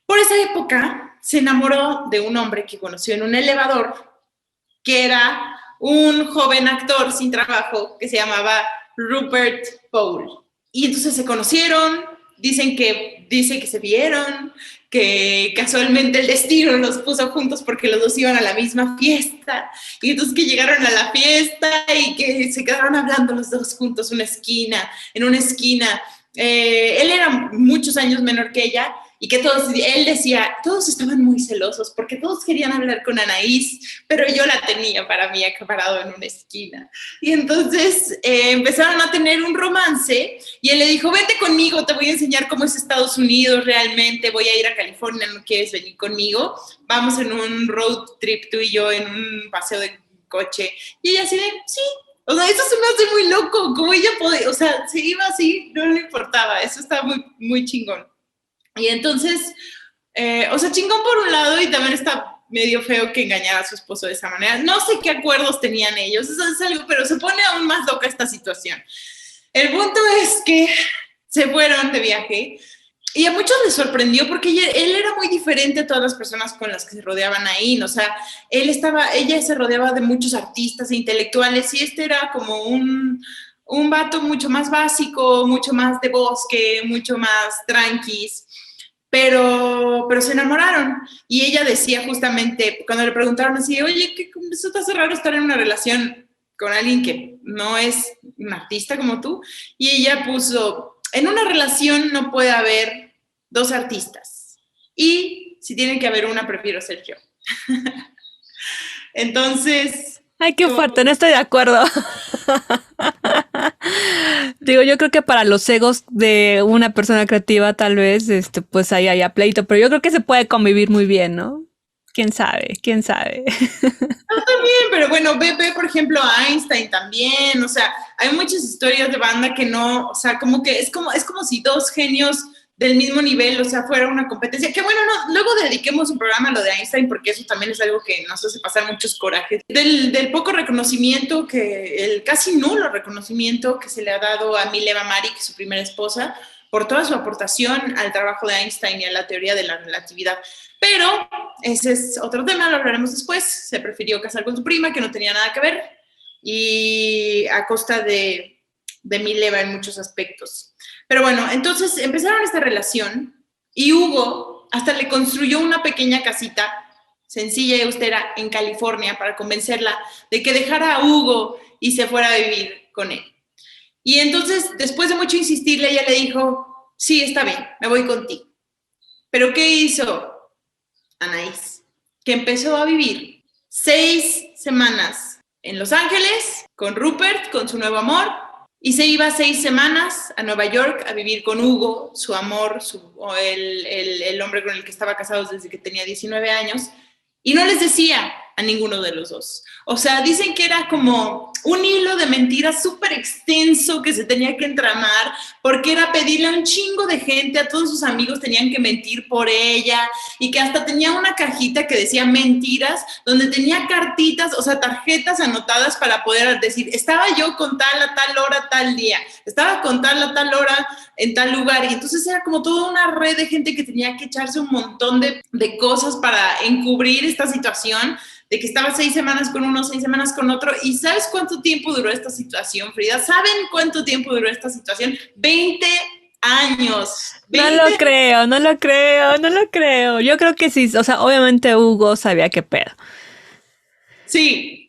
Por esa época se enamoró de un hombre que conoció en un elevador, que era un joven actor sin trabajo que se llamaba Rupert Paul. Y entonces se conocieron. Dicen que se vieron, que casualmente el destino los puso juntos porque los dos iban a la misma fiesta, y entonces que llegaron a la fiesta y que se quedaron hablando los dos juntos en una esquina. Él era muchos años menor que ella, y que él decía, todos estaban muy celosos porque todos querían hablar con Anaís, pero yo la tenía para mí acaparado en una esquina. Y entonces empezaron a tener un romance, y él le dijo, vete conmigo, te voy a enseñar cómo es Estados Unidos realmente, voy a ir a California, ¿no quieres venir conmigo? Vamos en un road trip tú y yo, en un paseo de coche. Y ella así de, sí. O sea, eso se me hace muy loco, como ella podía, o sea, se iba así, no le importaba, eso está muy, muy chingón. Y entonces, o sea, chingón por un lado, y también está medio feo que engañara a su esposo de esa manera. No sé qué acuerdos tenían ellos, eso es algo, pero se pone aún más loca esta situación. El punto es que se fueron de viaje, y a muchos les sorprendió porque él era muy diferente a todas las personas con las que se rodeaban ahí. O sea, ella se rodeaba de muchos artistas e intelectuales, y este era como un vato mucho más básico, mucho más de bosque, mucho más tranquis. Pero se enamoraron, y ella decía justamente, cuando le preguntaron así, oye, eso te hace raro estar en una relación con alguien que no es un artista como tú, y ella puso, en una relación no puede haber dos artistas, y si tiene que haber una, prefiero ser yo. Entonces... Ay, qué fuerte, no estoy de acuerdo. Digo, yo creo que para los egos de una persona creativa tal vez, pues ahí haya pleito, pero yo creo que se puede convivir muy bien, ¿no? ¿Quién sabe? ¿Quién sabe? Yo también, pero bueno, ve por ejemplo a Einstein también, o sea, hay muchas historias de banda que no, o sea, como que es como si dos genios del mismo nivel, o sea, fuera una competencia, que bueno, no, luego dediquemos un programa a lo de Einstein, porque eso también es algo que nos hace pasar muchos corajes. Del poco reconocimiento, el casi nulo reconocimiento que se le ha dado a Mileva Maric, su primera esposa, por toda su aportación al trabajo de Einstein y a la teoría de la relatividad. Pero ese es otro tema, lo hablaremos después. Se prefirió casar con su prima, que no tenía nada que ver, y a costa de Mileva en muchos aspectos. Pero bueno, entonces empezaron esta relación, y Hugo hasta le construyó una pequeña casita sencilla y austera en California para convencerla de que dejara a Hugo y se fuera a vivir con él. Y entonces, después de mucho insistirle, ella le dijo, sí, está bien, me voy contigo. ¿Pero qué hizo Anaís? Que empezó a vivir 6 semanas en Los Ángeles con Rupert, con su nuevo amor, y se iba 6 semanas a Nueva York a vivir con Hugo, su amor, el hombre con el que estaba casado desde que tenía 19 años, y no les decía a ninguno de los dos. O sea, dicen que era como un hilo de mentiras súper extenso que se tenía que entramar, porque era pedirle a un chingo de gente, a todos sus amigos tenían que mentir por ella, y que hasta tenía una cajita que decía mentiras, donde tenía cartitas, o sea, tarjetas anotadas para poder decir, estaba yo con tal a tal hora, tal día, estaba con tal a tal hora en tal lugar, y entonces era como toda una red de gente que tenía que echarse un montón de cosas para encubrir esta situación, de que estaba 6 semanas con uno, 6 semanas con otro. ¿Y sabes cuánto tiempo duró esta situación, Frida? ¿Saben cuánto tiempo duró esta situación? 20 años. 20. No lo creo, no lo creo, no lo creo. Yo creo que sí, o sea, obviamente Hugo sabía qué pedo. Sí,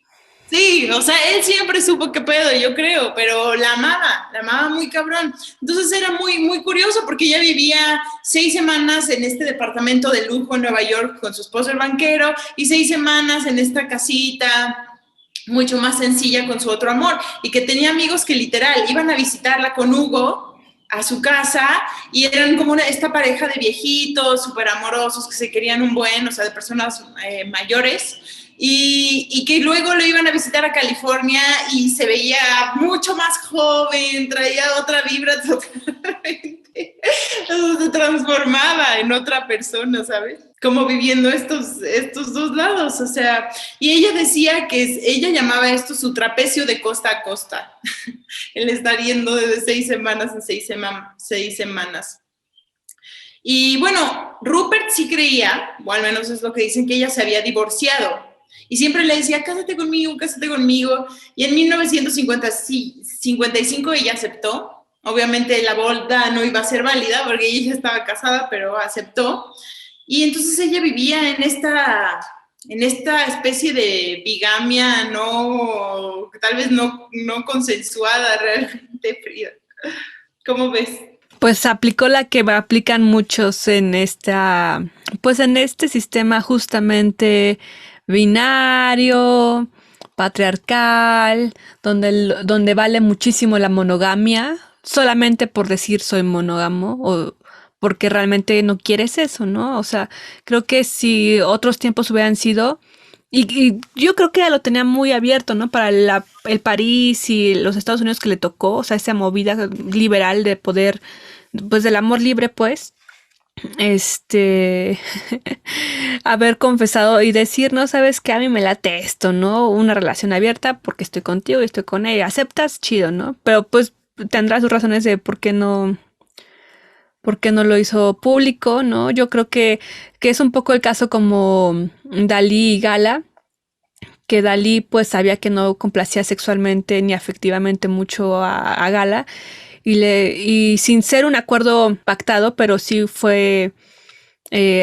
o sea, él siempre supo qué pedo, yo creo, pero la amaba muy cabrón. Entonces era muy, muy curioso porque ella vivía 6 semanas en este departamento de lujo en Nueva York con su esposo el banquero y 6 semanas en esta casita mucho más sencilla con su otro amor, y que tenía amigos que literal iban a visitarla con Hugo a su casa y eran como esta pareja de viejitos súper amorosos que se querían un buen, o sea, de personas mayores, y que luego lo iban a visitar a California y se veía mucho más joven, traía otra vibra totalmente, se transformaba en otra persona, ¿sabes? Como viviendo estos dos lados, o sea, y ella decía que ella llamaba esto su trapecio de costa a costa, el estar yendo de 6 semanas en 6 semanas. Y bueno, Rupert sí creía, o al menos es lo que dicen, que ella se había divorciado. Y siempre le decía, cásate conmigo, cásate conmigo. Y en 1955 ella aceptó. Obviamente la boda no iba a ser válida porque ella ya estaba casada, pero aceptó. Y entonces ella vivía en esta especie de bigamia tal vez no consensuada realmente, Frida. ¿Cómo ves? Pues aplicó la que aplican muchos en pues en este sistema justamente binario, patriarcal, donde vale muchísimo la monogamia, solamente por decir soy monógamo o porque realmente no quieres eso, ¿no? O sea, creo que si otros tiempos hubieran sido, y yo creo que ya lo tenía muy abierto, ¿no? Para el París y los Estados Unidos que le tocó, o sea, esa movida liberal de poder, pues del amor libre, pues, haber confesado y decir, no, sabes que a mí me late esto, ¿no? Una relación abierta porque estoy contigo y estoy con ella. ¿Aceptas? Chido, ¿no? Pero pues tendrá sus razones de por qué no lo hizo público, ¿no? Yo creo que es un poco el caso como Dalí y Gala, que Dalí pues sabía que no complacía sexualmente ni afectivamente mucho a Gala, y sin ser un acuerdo pactado, pero sí fue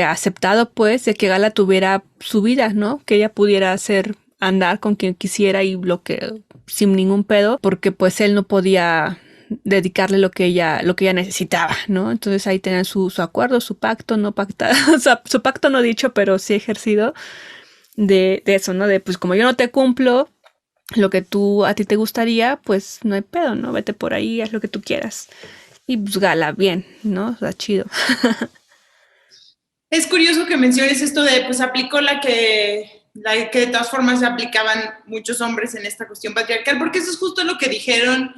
aceptado pues de que Gala tuviera su vida, ¿no? Que ella pudiera andar con quien quisiera y sin ningún pedo, porque pues él no podía dedicarle lo que ella necesitaba, ¿no? Entonces ahí tenían su acuerdo, su pacto no pactado, o sea, su pacto no dicho, pero sí ejercido de eso, ¿no? De pues como yo no te cumplo lo que a ti te gustaría, pues no hay pedo, ¿no? Vete por ahí, haz lo que tú quieras. Y pues Gala, bien, ¿no? O sea, chido. Es curioso que menciones esto de, pues aplicó la que de todas formas se aplicaban muchos hombres en esta cuestión patriarcal, porque eso es justo lo que dijeron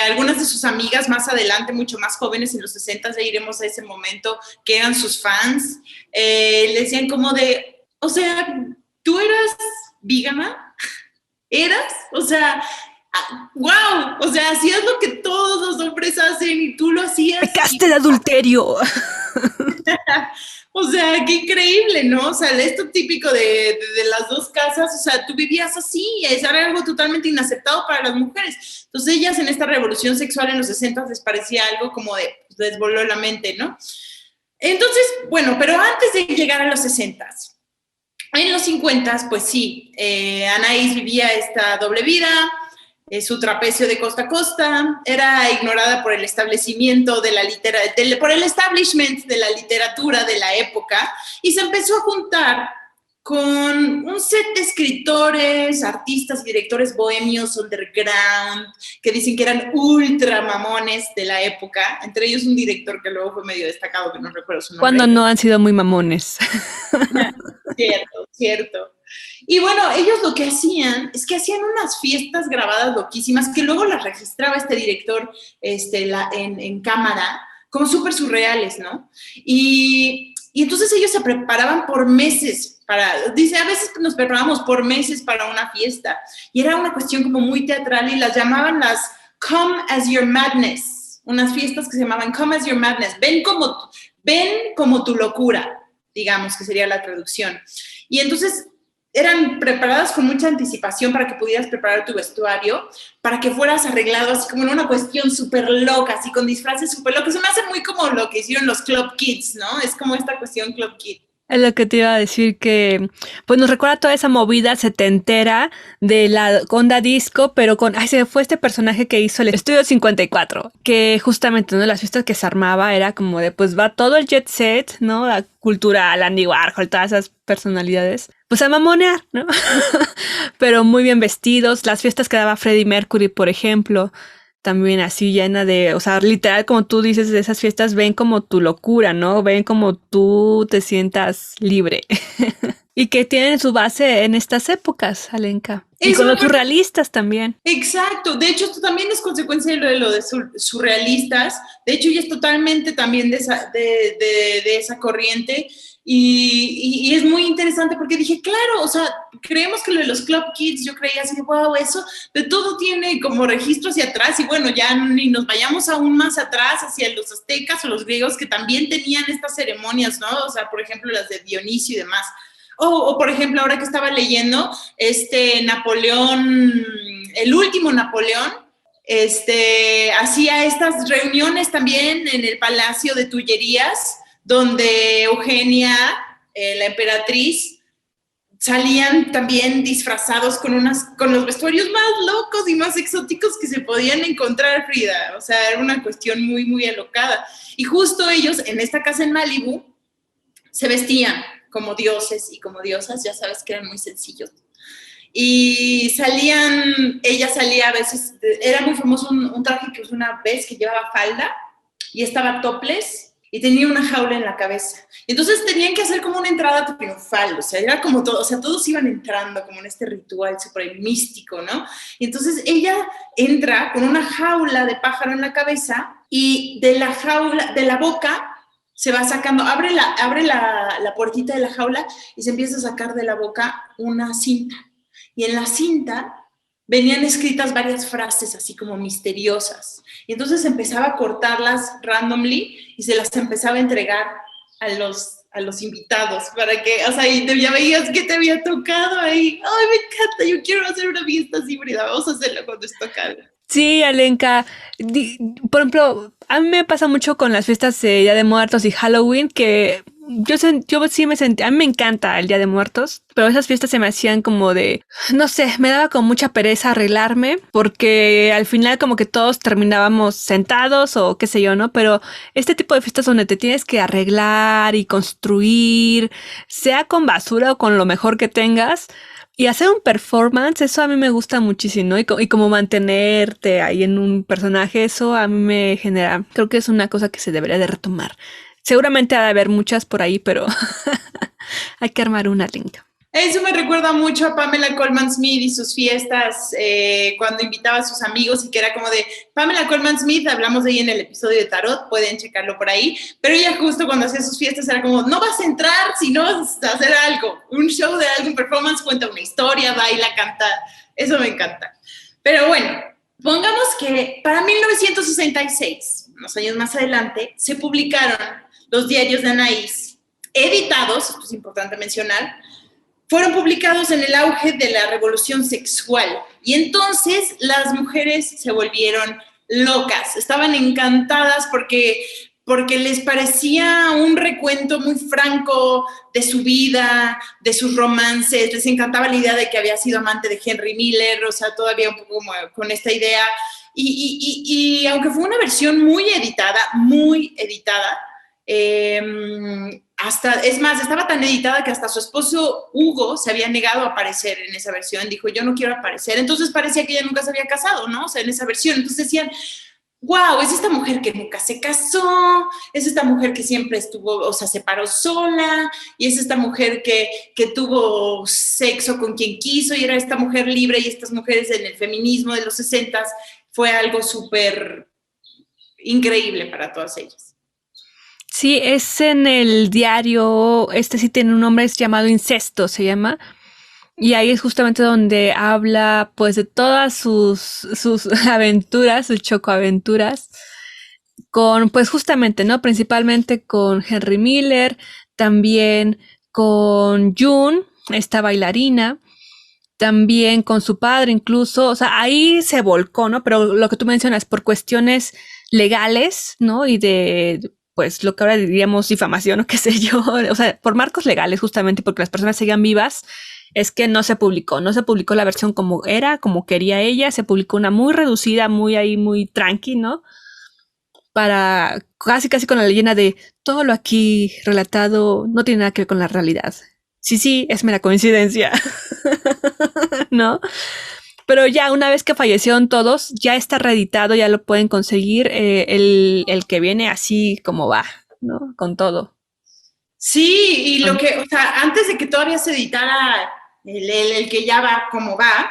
algunas de sus amigas más adelante, mucho más jóvenes en los 60, ya iremos a ese momento, que eran sus fans. Le decían como de, o sea, ¿tú eras bígama? ¿Eras? O sea, wow, o sea, hacías lo que todos los hombres hacen y tú lo hacías. ¡Pecaste de adulterio! O sea, qué increíble, ¿no? O sea, esto típico de las dos casas, o sea, tú vivías así, era algo totalmente inaceptado para las mujeres. Entonces, ellas en esta revolución sexual en los 60 les parecía algo como de, pues, les voló la mente, ¿no? Entonces, bueno, pero antes de llegar a los 60, en los 50, pues sí, Anaís vivía esta doble vida, su trapecio de costa a costa, era ignorada por el establecimiento por el establishment de la literatura de la época, y se empezó a juntar con un set de escritores, artistas y directores bohemios underground, que dicen que eran ultra mamones de la época, entre ellos un director que luego fue medio destacado, que no recuerdo su nombre. Cuando no han sido muy mamones. Cierto. Y bueno, ellos lo que hacían es que hacían unas fiestas grabadas loquísimas que luego las registraba este director en cámara, como súper surreales, ¿no? Y entonces ellos se preparaban por meses dice, a veces nos preparábamos por meses para una fiesta. Y era una cuestión como muy teatral y las llamaban las Come as Your Madness, unas fiestas que se llamaban Come as Your Madness, ven como tu locura, digamos que sería la traducción. Y entonces eran preparadas con mucha anticipación para que pudieras preparar tu vestuario, para que fueras arreglado así como en una cuestión súper loca, así con disfraces súper locos. Se me hace muy como lo que hicieron los Club Kids, ¿no? Es como esta cuestión Club Kid. Es lo que te iba a decir que, pues nos recuerda toda esa movida setentera de la onda disco, pero se fue este personaje que hizo el Estudio 54, que justamente, ¿no? Las fiestas que se armaba era como de, pues va todo el jet set, ¿no? La cultural, Andy Warhol, todas esas personalidades, pues a mamonear, ¿no? Pero muy bien vestidos, las fiestas que daba Freddie Mercury, por ejemplo, también así llena de, o sea, literal, como tú dices, de esas fiestas ven como tu locura, ¿no? Ven como tú te sientas libre. Y que tienen su base en estas épocas, Alenka. Y con los surrealistas también. Exacto. De hecho, esto también es consecuencia de lo de surrealistas. De hecho, ella es totalmente también de esa corriente. Y es muy interesante porque dije, claro, o sea, creemos que lo de los Club Kids, yo creía así, wow, eso, de todo tiene como registro hacia atrás y bueno, ya ni nos vayamos aún más atrás hacia los aztecas o los griegos que también tenían estas ceremonias, ¿no? O sea, por ejemplo, las de Dionisio y demás. O por ejemplo, ahora que estaba leyendo, Napoleón, el último Napoleón, hacía estas reuniones también en el Palacio de Tullerías, donde Eugenia, la emperatriz, salían también disfrazados con los vestuarios más locos y más exóticos que se podían encontrar, Frida. O sea, era una cuestión muy, muy alocada. Y justo ellos, en esta casa en Malibu, se vestían como dioses y como diosas, ya sabes que eran muy sencillos. Y ella salía a veces, era muy famoso un traje que usó una vez que llevaba falda y estaba topless, y tenía una jaula en la cabeza. Entonces tenían que hacer como una entrada triunfal, o sea, era como todo, o sea, todos iban entrando como en este ritual súper místico, ¿no? Y entonces ella entra con una jaula de pájaro en la cabeza y de la boca se va sacando, abre la puertita de la jaula y se empieza a sacar de la boca una cinta. Y en la cinta venían escritas varias frases así como misteriosas. Y entonces empezaba a cortarlas randomly y se las empezaba a entregar a los invitados para que, o sea, y ya veías que te había tocado ahí. ¡Ay, me encanta! Yo quiero hacer una fiesta así, Frida. Vamos a hacerla cuando esto acabe. Sí, Alenka. Por ejemplo, a mí me pasa mucho con las fiestas de Día de Muertos y Halloween que yo sí me sentí, a mí me encanta el Día de Muertos, pero esas fiestas se me hacían como de, no sé, me daba con mucha pereza arreglarme porque al final como que todos terminábamos sentados o qué sé yo, ¿no? Pero este tipo de fiestas donde te tienes que arreglar y construir, sea con basura o con lo mejor que tengas, y hacer un performance, eso a mí me gusta muchísimo, ¿no? Y como mantenerte ahí en un personaje, eso a mí me genera, creo que es una cosa que se debería de retomar. Seguramente ha de haber muchas por ahí, pero hay que armar una link. Eso me recuerda mucho a Pamela Colman Smith y sus fiestas cuando invitaba a sus amigos y que era como de Pamela Colman Smith, hablamos de ella en el episodio de Tarot, pueden checarlo por ahí, pero ella justo cuando hacía sus fiestas era como, no vas a entrar si no vas a hacer algo, un show de algo, un performance, cuenta una historia, baila, canta, eso me encanta. Pero bueno, pongamos que para 1966, unos años más adelante, se publicaron los diarios de Anaís, editados, esto es importante mencionar, fueron publicados en el auge de la revolución sexual y entonces las mujeres se volvieron locas, estaban encantadas porque les parecía un recuento muy franco de su vida, de sus romances, les encantaba la idea de que había sido amante de Henry Miller, o sea, todavía un poco como con esta idea y aunque fue una versión muy editada, es más, estaba tan editada que hasta su esposo Hugo se había negado a aparecer en esa versión, dijo yo no quiero aparecer, entonces parecía que ella nunca se había casado, ¿no? O sea, en esa versión, entonces decían, wow, es esta mujer que nunca se casó, es esta mujer que siempre estuvo, o sea, se paró sola, y es esta mujer que tuvo sexo con quien quiso, y era esta mujer libre, y estas mujeres en el feminismo de los 60s fue algo súper increíble para todas ellas. Sí, es en el diario, este sí tiene un nombre, es llamado Incesto, se llama. Y ahí es justamente donde habla pues de todas sus aventuras, sus chocoaventuras, con pues justamente, ¿no? Principalmente con Henry Miller, también con June, esta bailarina, también con su padre incluso, o sea, ahí se volcó, ¿no? Pero lo que tú mencionas, por cuestiones legales, ¿no? Y de, pues, lo que ahora diríamos difamación o qué sé yo, o sea, por marcos legales justamente porque las personas seguían vivas, es que no se publicó la versión como era, como quería ella, se publicó una muy reducida, muy ahí, muy tranqui, ¿no? Para casi con la leyenda de todo lo aquí relatado no tiene nada que ver con la realidad. Sí, es mera coincidencia, ¿no? Pero ya una vez que fallecieron todos, ya está reeditado, ya lo pueden conseguir el que viene así como va, ¿no? Con todo. Sí, y lo que, o sea, antes de que todavía se editara el que ya va como va,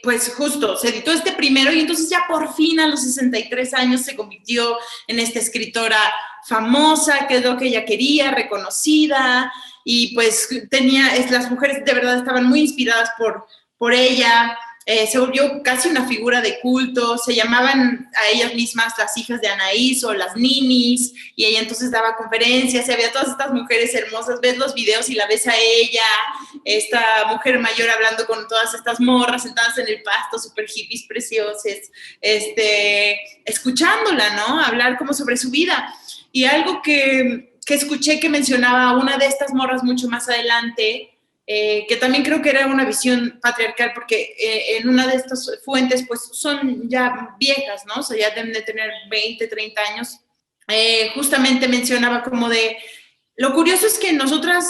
pues justo se editó este primero y entonces ya por fin a los 63 años se convirtió en esta escritora famosa, que es lo que ella quería, reconocida, y pues las mujeres de verdad estaban muy inspiradas por ella. Se volvió casi una figura de culto, se llamaban a ellas mismas las hijas de Anaís o las ninis, y ella entonces daba conferencias, y había todas estas mujeres hermosas, ves los videos y la ves a ella, esta mujer mayor hablando con todas estas morras sentadas en el pasto, súper hippies preciosos, escuchándola, ¿no? Hablar como sobre su vida. Y algo que escuché que mencionaba una de estas morras mucho más adelante, que también creo que era una visión patriarcal, porque en una de estas fuentes, pues son ya viejas, ¿no? O sea, ya deben de tener 20, 30 años. Justamente mencionaba como de, lo curioso es que nosotras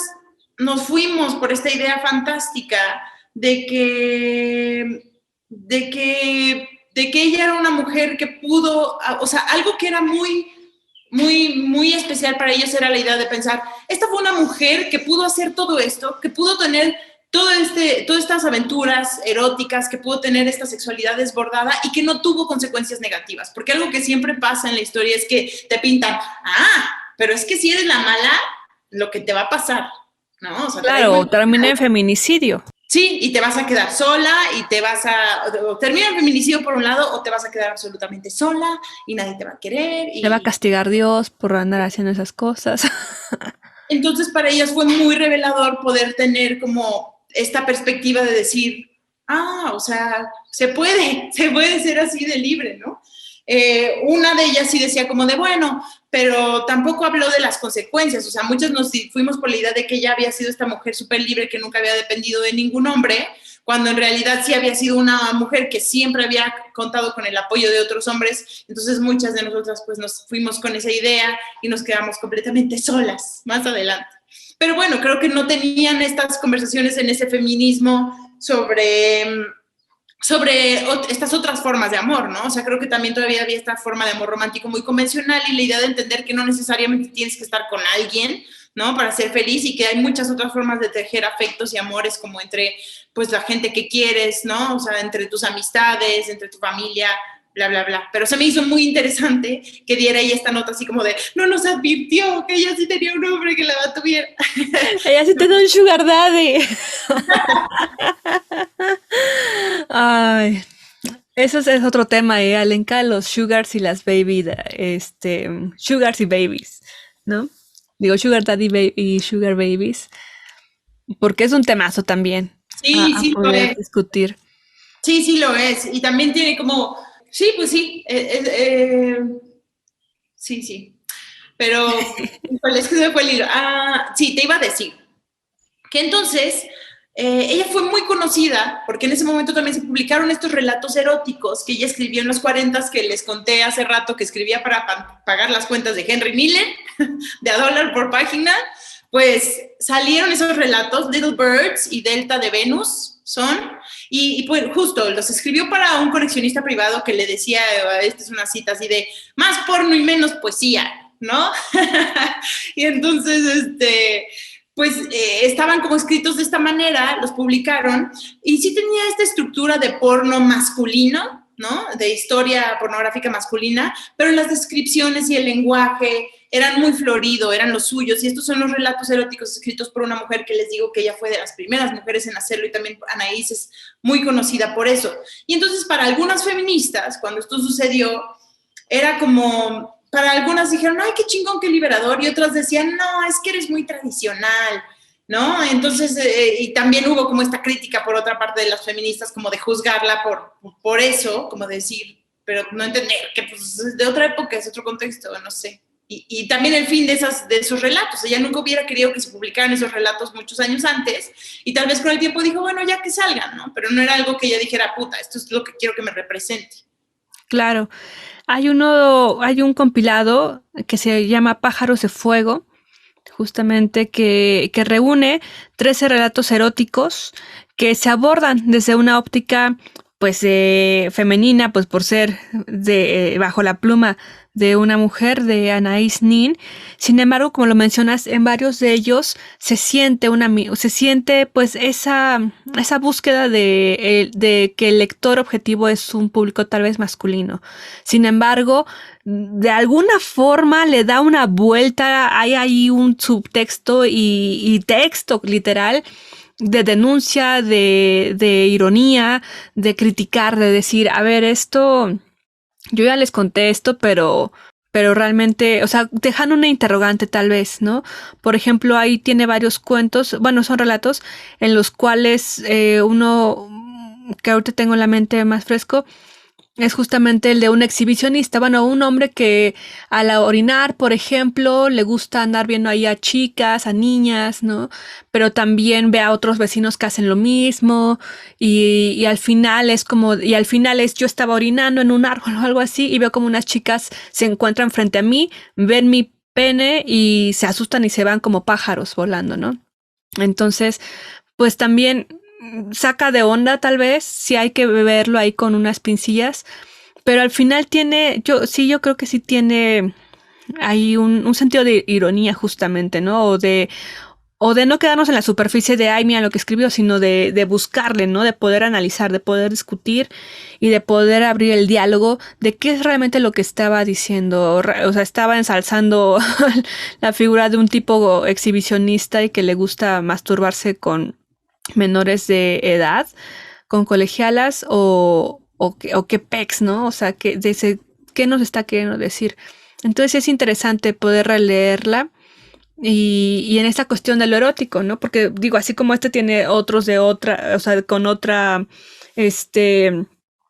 nos fuimos por esta idea fantástica de que ella era una mujer que pudo, o sea, algo que era muy especial para ellos era la idea de pensar, esta fue una mujer que pudo hacer todo esto, que pudo tener todas estas aventuras eróticas, que pudo tener esta sexualidad desbordada y que no tuvo consecuencias negativas, porque algo que siempre pasa en la historia es que te pintan, pero es que si eres la mala, lo que te va a pasar, ¿no? O sea, claro, termina en feminicidio. Sí, y te vas a quedar sola y o termina el feminicidio por un lado o te vas a quedar absolutamente sola y nadie te va a querer. Te va a castigar Dios por andar haciendo esas cosas. Entonces para ellas fue muy revelador poder tener como esta perspectiva de decir, o sea, se puede ser así de libre, ¿no? Una de ellas sí decía como de, bueno, pero tampoco habló de las consecuencias, o sea, muchos nos fuimos por la idea de que ella había sido esta mujer súper libre que nunca había dependido de ningún hombre, cuando en realidad sí había sido una mujer que siempre había contado con el apoyo de otros hombres, entonces muchas de nosotras pues nos fuimos con esa idea y nos quedamos completamente solas más adelante. Pero bueno, creo que no tenían estas conversaciones en ese feminismo sobre estas otras formas de amor, ¿no? O sea, creo que también todavía había esta forma de amor romántico muy convencional y la idea de entender que no necesariamente tienes que estar con alguien, ¿no? Para ser feliz y que hay muchas otras formas de tejer afectos y amores como entre, pues, la gente que quieres, ¿no? O sea, entre tus amistades, entre tu familia, bla, bla, bla. Pero se me hizo muy interesante que diera ella esta nota así como de, no nos advirtió que ella sí tenía un hombre que la tuviera. Ella sí tenía un sugar daddy. Ay, eso es otro tema, Alenka, los sugars y las baby, sugars y babies, ¿no? Digo sugar daddy y sugar babies, porque es un temazo también. Sí, a poder discutir. Sí, lo es. Y también tiene como, sí, pues sí, sí. Pero, es que se me fue el hilo. Sí, te iba a decir que entonces ella fue muy conocida porque en ese momento también se publicaron estos relatos eróticos que ella escribió en los 40 que les conté hace rato que escribía para pagar las cuentas de Henry Miller, de $1 por página. Pues salieron esos relatos, Little Birds y Delta de Venus, son, y pues justo los escribió para un coleccionista privado que le decía, esta es una cita así de, más porno y menos poesía, ¿no? Y entonces, pues estaban como escritos de esta manera, los publicaron, y sí tenía esta estructura de porno masculino, ¿no? De historia pornográfica masculina, pero las descripciones y el lenguaje eran muy florido, eran los suyos, y estos son los relatos eróticos escritos por una mujer que les digo que ella fue de las primeras mujeres en hacerlo, y también Anaís es muy conocida por eso. Y entonces para algunas feministas, cuando esto sucedió, era como, para algunas dijeron, ay, qué chingón, qué liberador, y otras decían, no, es que eres muy tradicional, ¿no? Entonces, y también hubo como esta crítica por otra parte de las feministas, como de juzgarla por eso, como de decir, pero no entender que pues es de otra época, es otro contexto, no sé. Y también el fin de esos relatos. Ella nunca hubiera querido que se publicaran esos relatos muchos años antes, y tal vez con el tiempo dijo, bueno, ya que salgan, ¿no? Pero no era algo que ella dijera, puta, esto es lo que quiero que me represente. Claro. Hay un compilado que se llama Pájaros de Fuego, justamente que reúne 13 relatos eróticos que se abordan desde una óptica pues femenina, pues por ser bajo la pluma de una mujer, de Anaïs Nin. Sin embargo, como lo mencionas, en varios de ellos se siente pues esa búsqueda de que el lector objetivo es un público tal vez masculino. Sin embargo, de alguna forma le da una vuelta, hay ahí un subtexto y texto literal de denuncia, de ironía, de criticar, de decir, a ver, esto, yo ya les conté esto, pero realmente, o sea, dejan una interrogante tal vez, ¿no? Por ejemplo, ahí tiene varios cuentos, bueno, son relatos en los cuales uno que ahorita tengo en la mente más fresco, es justamente el de un exhibicionista, bueno, un hombre que al orinar, por ejemplo, le gusta andar viendo ahí a chicas, a niñas, ¿no? Pero también ve a otros vecinos que hacen lo mismo, y al final es yo estaba orinando en un árbol o algo así, y veo como unas chicas se encuentran frente a mí, ven mi pene y se asustan y se van como pájaros volando, ¿no? Entonces, pues también saca de onda tal vez, si hay que verlo ahí con unas pincillas, pero al final yo creo que sí tiene ahí un sentido de ironía justamente, ¿no? O de no quedarnos en la superficie de, ay, mira lo que escribió, sino de buscarle, ¿no? De poder analizar, de poder discutir y de poder abrir el diálogo de qué es realmente lo que estaba diciendo. O sea, estaba ensalzando la figura de un tipo exhibicionista y que le gusta masturbarse con menores de edad, con colegialas o qué pex, ¿no? O sea, ¿qué nos está queriendo decir? Entonces es interesante poder releerla y en esta cuestión de lo erótico, ¿no? Porque digo, así como tiene otros de otra, o sea, con otra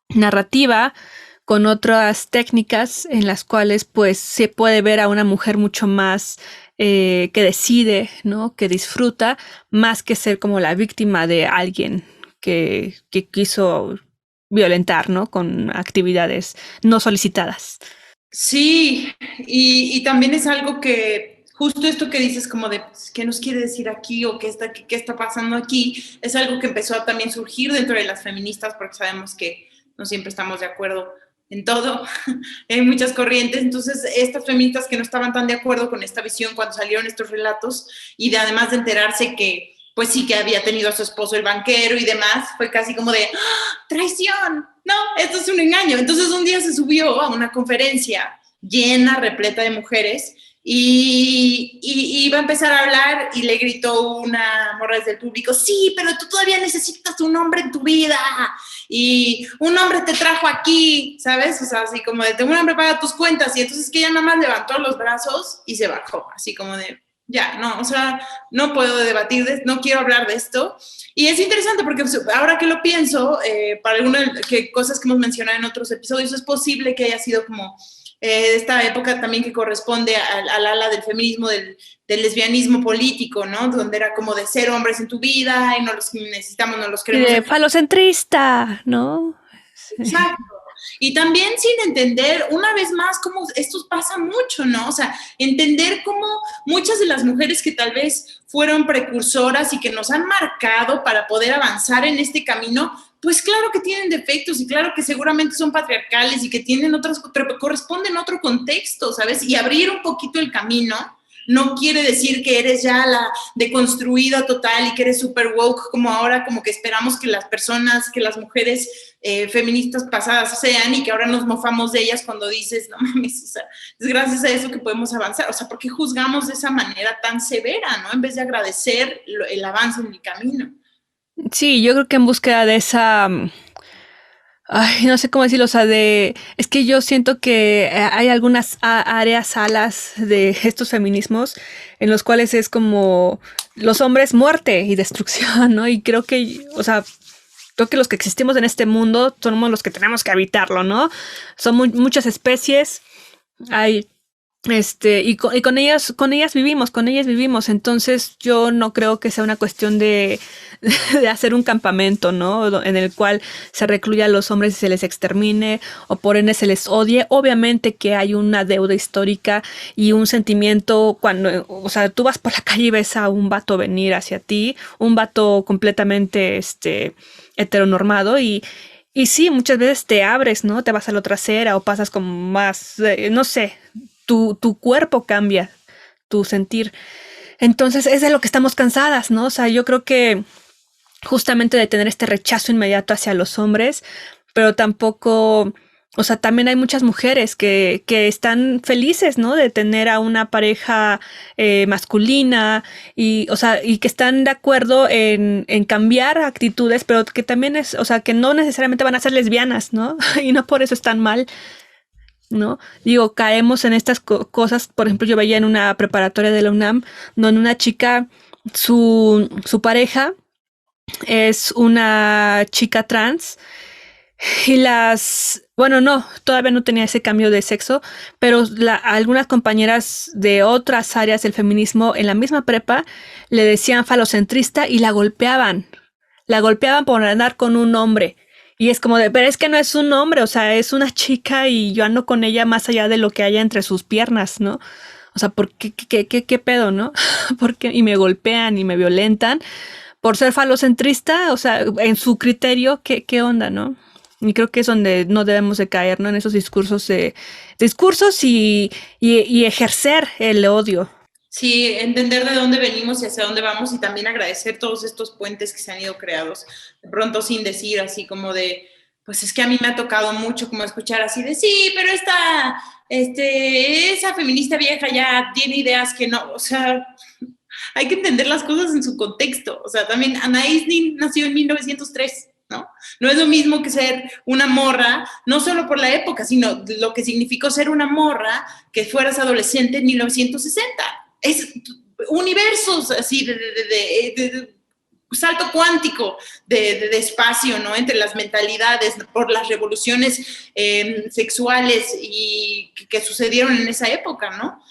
narrativa, con otras técnicas en las cuales pues se puede ver a una mujer mucho más que decide, ¿no? Que disfruta, más que ser como la víctima de alguien que quiso violentar, ¿no? Con actividades no solicitadas. Sí, y también es algo que, justo esto que dices como de pues, qué nos quiere decir aquí o qué está pasando aquí, es algo que empezó a también surgir dentro de las feministas, porque sabemos que no siempre estamos de acuerdo en todo, hay muchas corrientes. Entonces estas feministas que no estaban tan de acuerdo con esta visión cuando salieron estos relatos, y además de enterarse que pues sí que había tenido a su esposo el banquero y demás, fue casi como de ¡ah, traición! No, esto es un engaño. Entonces un día se subió a una conferencia llena, repleta de mujeres, y iba a empezar a hablar y le gritó una morra desde el público, sí, pero tú todavía necesitas un hombre en tu vida y un hombre te trajo aquí, ¿sabes? O sea, así como de, un hombre paga tus cuentas, y entonces que ella nada más levantó los brazos y se bajó, así como de, ya, no, o sea, no puedo debatir, no quiero hablar de esto. Y es interesante porque ahora que lo pienso, para algunas cosas que hemos mencionado en otros episodios, es posible que haya sido como esta época también que corresponde al ala del feminismo, del lesbianismo político, ¿no? Donde era como de ser hombres en tu vida y no los necesitamos, no los queremos. De falocentrista, ¿no? Sí. Exacto. Y también sin entender, una vez más, cómo esto pasa mucho, ¿no? O sea, entender cómo muchas de las mujeres que tal vez fueron precursoras y que nos han marcado para poder avanzar en este camino, pues claro que tienen defectos y claro que seguramente son patriarcales y que tienen otras, pero corresponden a otro contexto, ¿sabes? Y abrir un poquito el camino no quiere decir que eres ya la deconstruida total y que eres super woke, como ahora, como que esperamos que las personas, que las mujeres feministas pasadas sean, y que ahora nos mofamos de ellas cuando dices, no mames, o sea, es gracias a eso que podemos avanzar. O sea, ¿por qué juzgamos de esa manera tan severa, no? En vez de agradecer el avance en el camino. Sí, yo creo que en búsqueda de esa, ay, no sé cómo decirlo, o sea, es que yo siento que hay algunas áreas, alas de estos feminismos en los cuales es como los hombres muerte y destrucción, ¿no? Y creo que, o sea, creo que los que existimos en este mundo somos los que tenemos que habitarlo, ¿no? Son muchas especies, hay y con ellas vivimos, entonces yo no creo que sea una cuestión de, de hacer un campamento, ¿no? En el cual se recluya a los hombres y se les extermine, o por ende se les odie. Obviamente que hay una deuda histórica y un sentimiento cuando, o sea, tú vas por la calle y ves a un vato venir hacia ti, un vato completamente, heteronormado y sí, muchas veces te abres, ¿no? Te vas a la trasera o pasas como más, no sé, tu cuerpo cambia, tu sentir. Entonces es de lo que estamos cansadas, ¿no? O sea, yo creo que justamente de tener este rechazo inmediato hacia los hombres, pero tampoco, o sea, también hay muchas mujeres que están felices, ¿no? De tener a una pareja masculina y, o sea, y que están de acuerdo en cambiar actitudes, pero que también es, o sea, que no necesariamente van a ser lesbianas, ¿no? Y no por eso están mal, ¿no? Digo, caemos en estas cosas. Por ejemplo, yo veía en una preparatoria de la UNAM, donde una chica, su pareja es una chica trans y bueno, no, todavía no tenía ese cambio de sexo, pero algunas compañeras de otras áreas del feminismo en la misma prepa le decían falocentrista y la golpeaban por andar con un hombre. Y es como de, pero es que no es un hombre, o sea, es una chica y yo ando con ella más allá de lo que haya entre sus piernas, ¿no? O sea, ¿por qué pedo, no? Porque y me golpean y me violentan por ser falocentrista, o sea, en su criterio, ¿qué onda, no? Y creo que es donde no debemos de caer, ¿no? En esos discursos y ejercer el odio. Sí, entender de dónde venimos y hacia dónde vamos, y también agradecer todos estos puentes que se han ido creados, de pronto sin decir así como de, pues es que a mí me ha tocado mucho como escuchar así de, sí, pero esa feminista vieja ya tiene ideas que no, o sea, hay que entender las cosas en su contexto. O sea, también Anaïs Nin nació en 1903, ¿no? No es lo mismo que ser una morra, no solo por la época, sino lo que significó ser una morra que fueras adolescente en 1960. Es universos así de salto cuántico de espacio, ¿no? Entre las mentalidades, por las revoluciones sexuales y que sucedieron en esa época, ¿no?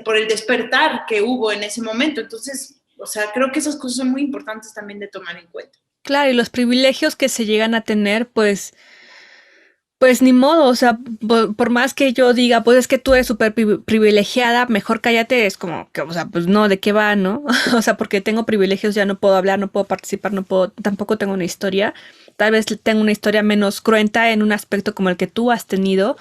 Por el despertar que hubo en ese momento. Entonces, o sea, creo que esas cosas son muy importantes también de tomar en cuenta. Claro, y los privilegios que se llegan a tener, pues ni modo, o sea, por más que yo diga, pues es que tú eres súper privilegiada, mejor cállate, es como que, o sea, pues no, ¿de qué va, no? O sea, porque tengo privilegios, ya no puedo hablar, no puedo participar, tampoco tengo una historia. Tal vez tengo una historia menos cruenta en un aspecto como el que tú has tenido,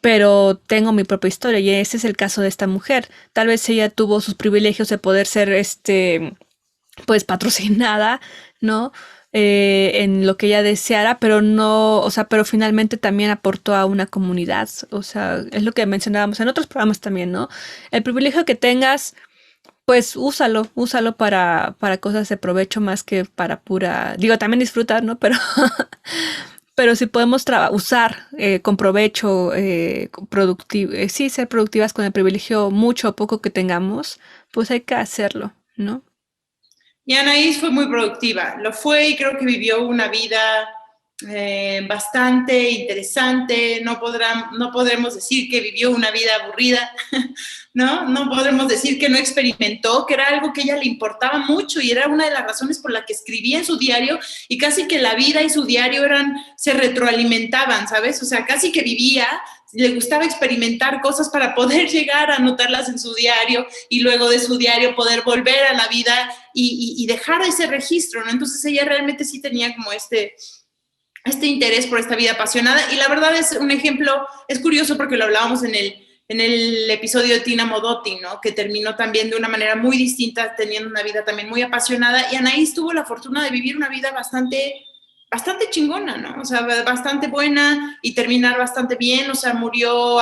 pero tengo mi propia historia y ese es el caso de esta mujer. Tal vez ella tuvo sus privilegios de poder ser, pues patrocinada, ¿no? En lo que ella deseara, pero no, o sea, pero finalmente también aportó a una comunidad, o sea, es lo que mencionábamos en otros programas también, ¿no? El privilegio que tengas, pues úsalo para cosas de provecho más que para digo, también disfrutar, ¿no? Pero si podemos usar con provecho, sí, ser productivas con el privilegio mucho o poco que tengamos, pues hay que hacerlo, ¿no? Y Anaís fue muy productiva, lo fue, y creo que vivió una vida bastante interesante. No podremos decir que vivió una vida aburrida, ¿no? No podremos decir que no experimentó, que era algo que a ella le importaba mucho y era una de las razones por la que escribía en su diario, y casi que la vida y su diario se retroalimentaban, ¿sabes? O sea, casi que vivía, le gustaba experimentar cosas para poder llegar a anotarlas en su diario y luego de su diario poder volver a la vida y dejar ese registro, ¿no? Entonces ella realmente sí tenía como este interés por esta vida apasionada, y la verdad es un ejemplo, es curioso porque lo hablábamos en el episodio de Tina Modotti, ¿no? Que terminó también de una manera muy distinta, teniendo una vida también muy apasionada, y Anaís tuvo la fortuna de vivir una vida bastante chingona, ¿no? O sea, bastante buena y terminar bastante bien. O sea, murió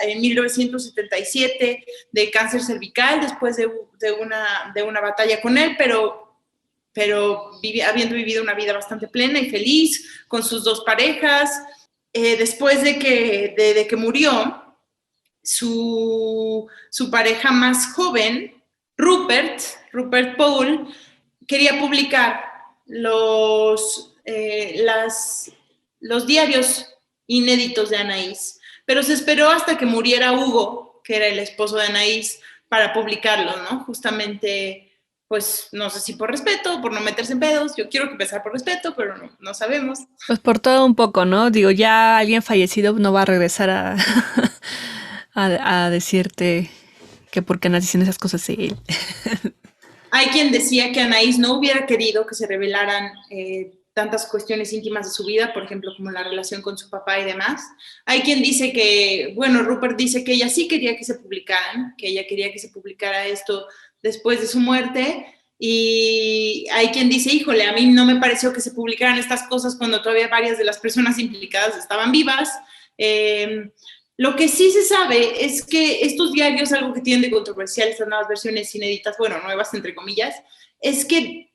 en 1977 de cáncer cervical después de una batalla con él, pero habiendo vivido una vida bastante plena y feliz con sus dos parejas. Después de que murió, su pareja más joven, Rupert Paul, quería publicar los diarios inéditos de Anaís, pero se esperó hasta que muriera Hugo, que era el esposo de Anaís, para publicarlos, ¿no? Justamente, pues no sé si por respeto, por no meterse en pedos. Yo quiero empezar por respeto, pero no sabemos. Pues por todo un poco, ¿no? Digo, ya alguien fallecido no va a regresar a, a decirte que por qué dicen esas cosas de él. Hay quien decía que Anaís no hubiera querido que se revelaran tantas cuestiones íntimas de su vida, por ejemplo, como la relación con su papá y demás. Hay quien dice que, bueno, Rupert dice que ella sí quería que se publicaran, que ella quería que se publicara esto después de su muerte, y hay quien dice, híjole, a mí no me pareció que se publicaran estas cosas cuando todavía varias de las personas implicadas estaban vivas. Lo que sí se sabe es que estos diarios, algo que tienen de controversial, estas nuevas versiones inéditas, bueno, nuevas entre comillas, es que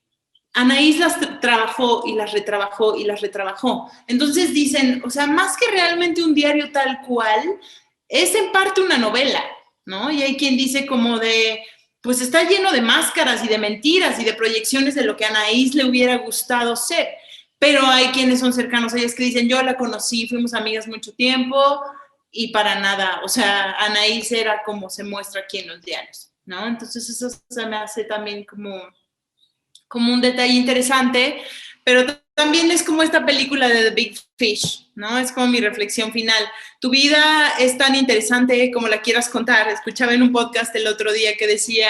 Anaís las trabajó y las retrabajó y las retrabajó. Entonces dicen, o sea, más que realmente un diario tal cual, es en parte una novela, ¿no? Y hay quien dice como de, pues está lleno de máscaras y de mentiras y de proyecciones de lo que a Anaís le hubiera gustado ser. Pero hay quienes son cercanos a ellas que dicen, yo la conocí, fuimos amigas mucho tiempo y para nada, o sea, Anaís era como se muestra aquí en los diarios, ¿no? Entonces eso se me hace también como un detalle interesante, pero también es como esta película de The Big Fish, ¿no? Es como mi reflexión final. Tu vida es tan interesante como la quieras contar. Escuchaba en un podcast el otro día que decía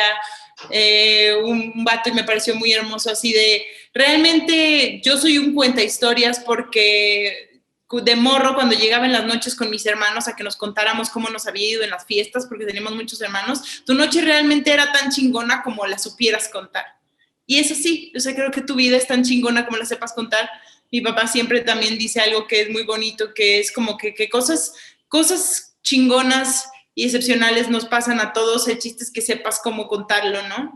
un vato, y me pareció muy hermoso, así de, realmente yo soy un cuentahistorias porque de morro, cuando llegaba en las noches con mis hermanos a que nos contáramos cómo nos había ido en las fiestas, porque tenemos muchos hermanos, tu noche realmente era tan chingona como la supieras contar. Y eso sí, o sea, creo que tu vida es tan chingona como la sepas contar. Mi papá siempre también dice algo que es muy bonito, que es como que cosas chingonas y excepcionales nos pasan a todos. El chiste es que sepas cómo contarlo, ¿no?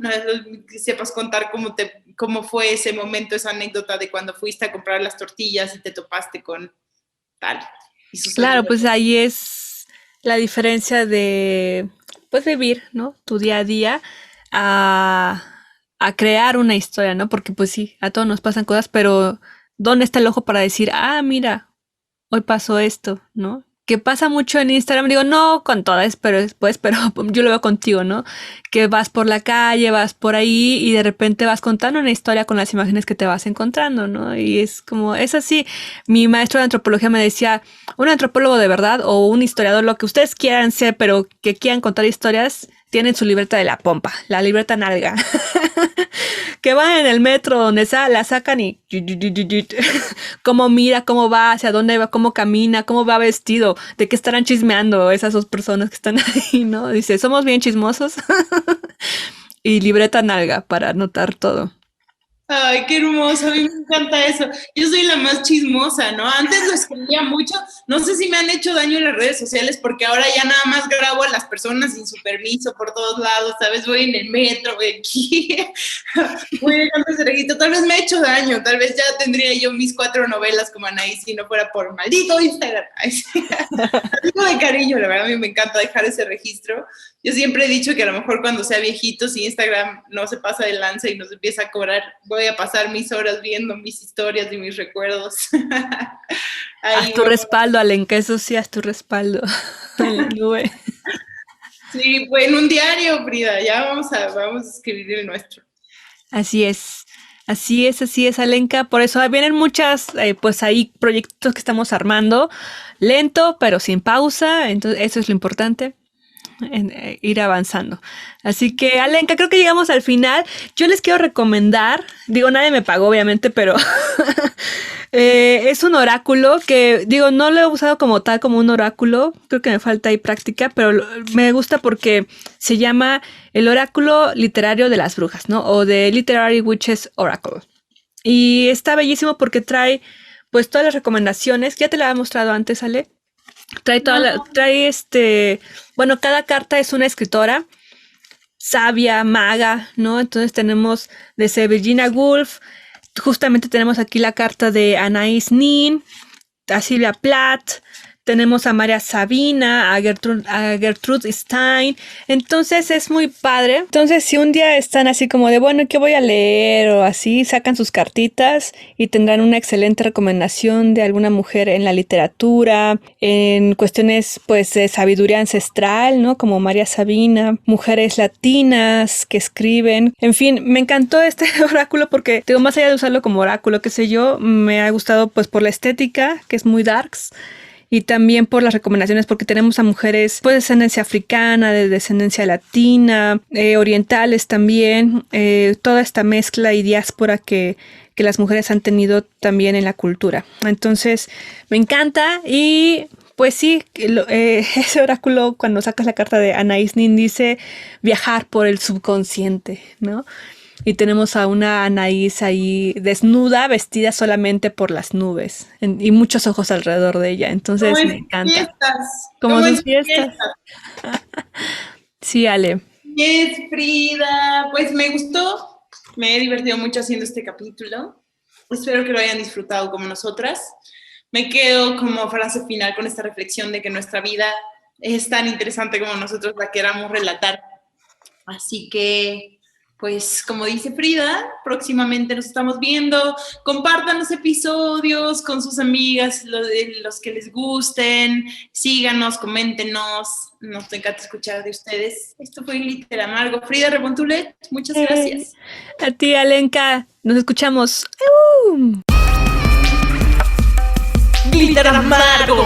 Que sepas contar cómo fue ese momento, esa anécdota de cuando fuiste a comprar las tortillas y te topaste con tal. Claro, pues ahí es la diferencia de, pues, vivir, ¿no? Tu día a día a crear una historia, ¿no? Porque pues sí, a todos nos pasan cosas, pero ¿dónde está el ojo para decir, mira, hoy pasó esto, ¿no? Que pasa mucho en Instagram, digo, no con todas, pero después, pero yo lo veo contigo, ¿no? Que vas por la calle, vas por ahí y de repente vas contando una historia con las imágenes que te vas encontrando, ¿no? Y es como, es así. Mi maestro de antropología me decía, un antropólogo de verdad o un historiador, lo que ustedes quieran ser, pero que quieran contar historias, tienen su libreta de la pompa, la libreta nalga. Que van en el metro, donde sea, la sacan y cómo mira, cómo va, hacia dónde va, cómo camina, cómo va vestido, de qué estarán chismeando esas dos personas que están ahí, ¿no? Dice, somos bien chismosos. Y libreta nalga para anotar todo. Ay, qué hermoso, a mí me encanta eso. Yo soy la más chismosa, ¿no? Antes lo escribía mucho, no sé si me han hecho daño en las redes sociales porque ahora ya nada más grabo a las personas sin su permiso por todos lados, ¿sabes? Voy en el metro, voy aquí, voy dejando ese registro. Tal vez me he hecho daño, tal vez ya tendría yo mis 4 novelas como Anaís si no fuera por maldito Instagram. Digo de cariño, la verdad, a mí me encanta dejar ese registro. Yo siempre he dicho que a lo mejor cuando sea viejito, si Instagram no se pasa de lanza y nos empieza a cobrar, voy a pasar mis horas viendo mis historias y mis recuerdos. Haz tu respaldo, Alenka, eso sí, haz tu respaldo en la nube. Sí, pues en un diario, Frida, ya vamos a escribir el nuestro. Así es, Alenka. Por eso vienen muchas, pues ahí proyectos que estamos armando, lento, pero sin pausa. Entonces, eso es lo importante, ir avanzando. Así que, Alenka, creo que llegamos al final. Yo les quiero recomendar, digo, nadie me pagó, obviamente, pero es un oráculo que, digo, no lo he usado como tal, como un oráculo. Creo que me falta ahí práctica, pero me gusta porque se llama el oráculo literario de las brujas, ¿no? O The Literary Witches Oracle. Y está bellísimo porque trae, pues, todas las recomendaciones. Ya te la había mostrado antes, Ale. Bueno, cada carta es una escritora sabia, maga, ¿no? Entonces tenemos desde Virginia Woolf, justamente tenemos aquí la carta de Anais Nin, a Sylvia Plath, tenemos a María Sabina, a Gertrude Stein. Entonces es muy padre. Entonces si un día están así como de, bueno, ¿qué voy a leer? O así, sacan sus cartitas y tendrán una excelente recomendación de alguna mujer en la literatura, en cuestiones pues de sabiduría ancestral, ¿no? Como María Sabina, mujeres latinas que escriben. En fin, me encantó este oráculo porque, digo, más allá de usarlo como oráculo, qué sé yo, me ha gustado pues por la estética, que es muy darks. Y también por las recomendaciones, porque tenemos a mujeres pues, de descendencia africana, de descendencia latina, orientales también, toda esta mezcla y diáspora que las mujeres han tenido también en la cultura. Entonces, me encanta y pues sí, ese oráculo cuando sacas la carta de Anais Nin dice viajar por el subconsciente, ¿no? Y tenemos a una Anaís ahí desnuda, vestida solamente por las nubes y muchos ojos alrededor de ella. Entonces me encanta. Fiestas. Como sus fiestas. Sí, Ale. Yes, Frida. Pues me gustó. Me he divertido mucho haciendo este capítulo. Espero que lo hayan disfrutado como nosotras. Me quedo como frase final con esta reflexión de que nuestra vida es tan interesante como nosotros la queramos relatar. Así que... pues como dice Frida, próximamente nos estamos viendo. Compartan los episodios con sus amigas, los que les gusten. Síganos, coméntenos. Nos encanta escuchar de ustedes. Esto fue Glitter Amargo. Frida Rebontulet, muchas gracias. A ti, Alenka. Nos escuchamos. Glitter Amargo.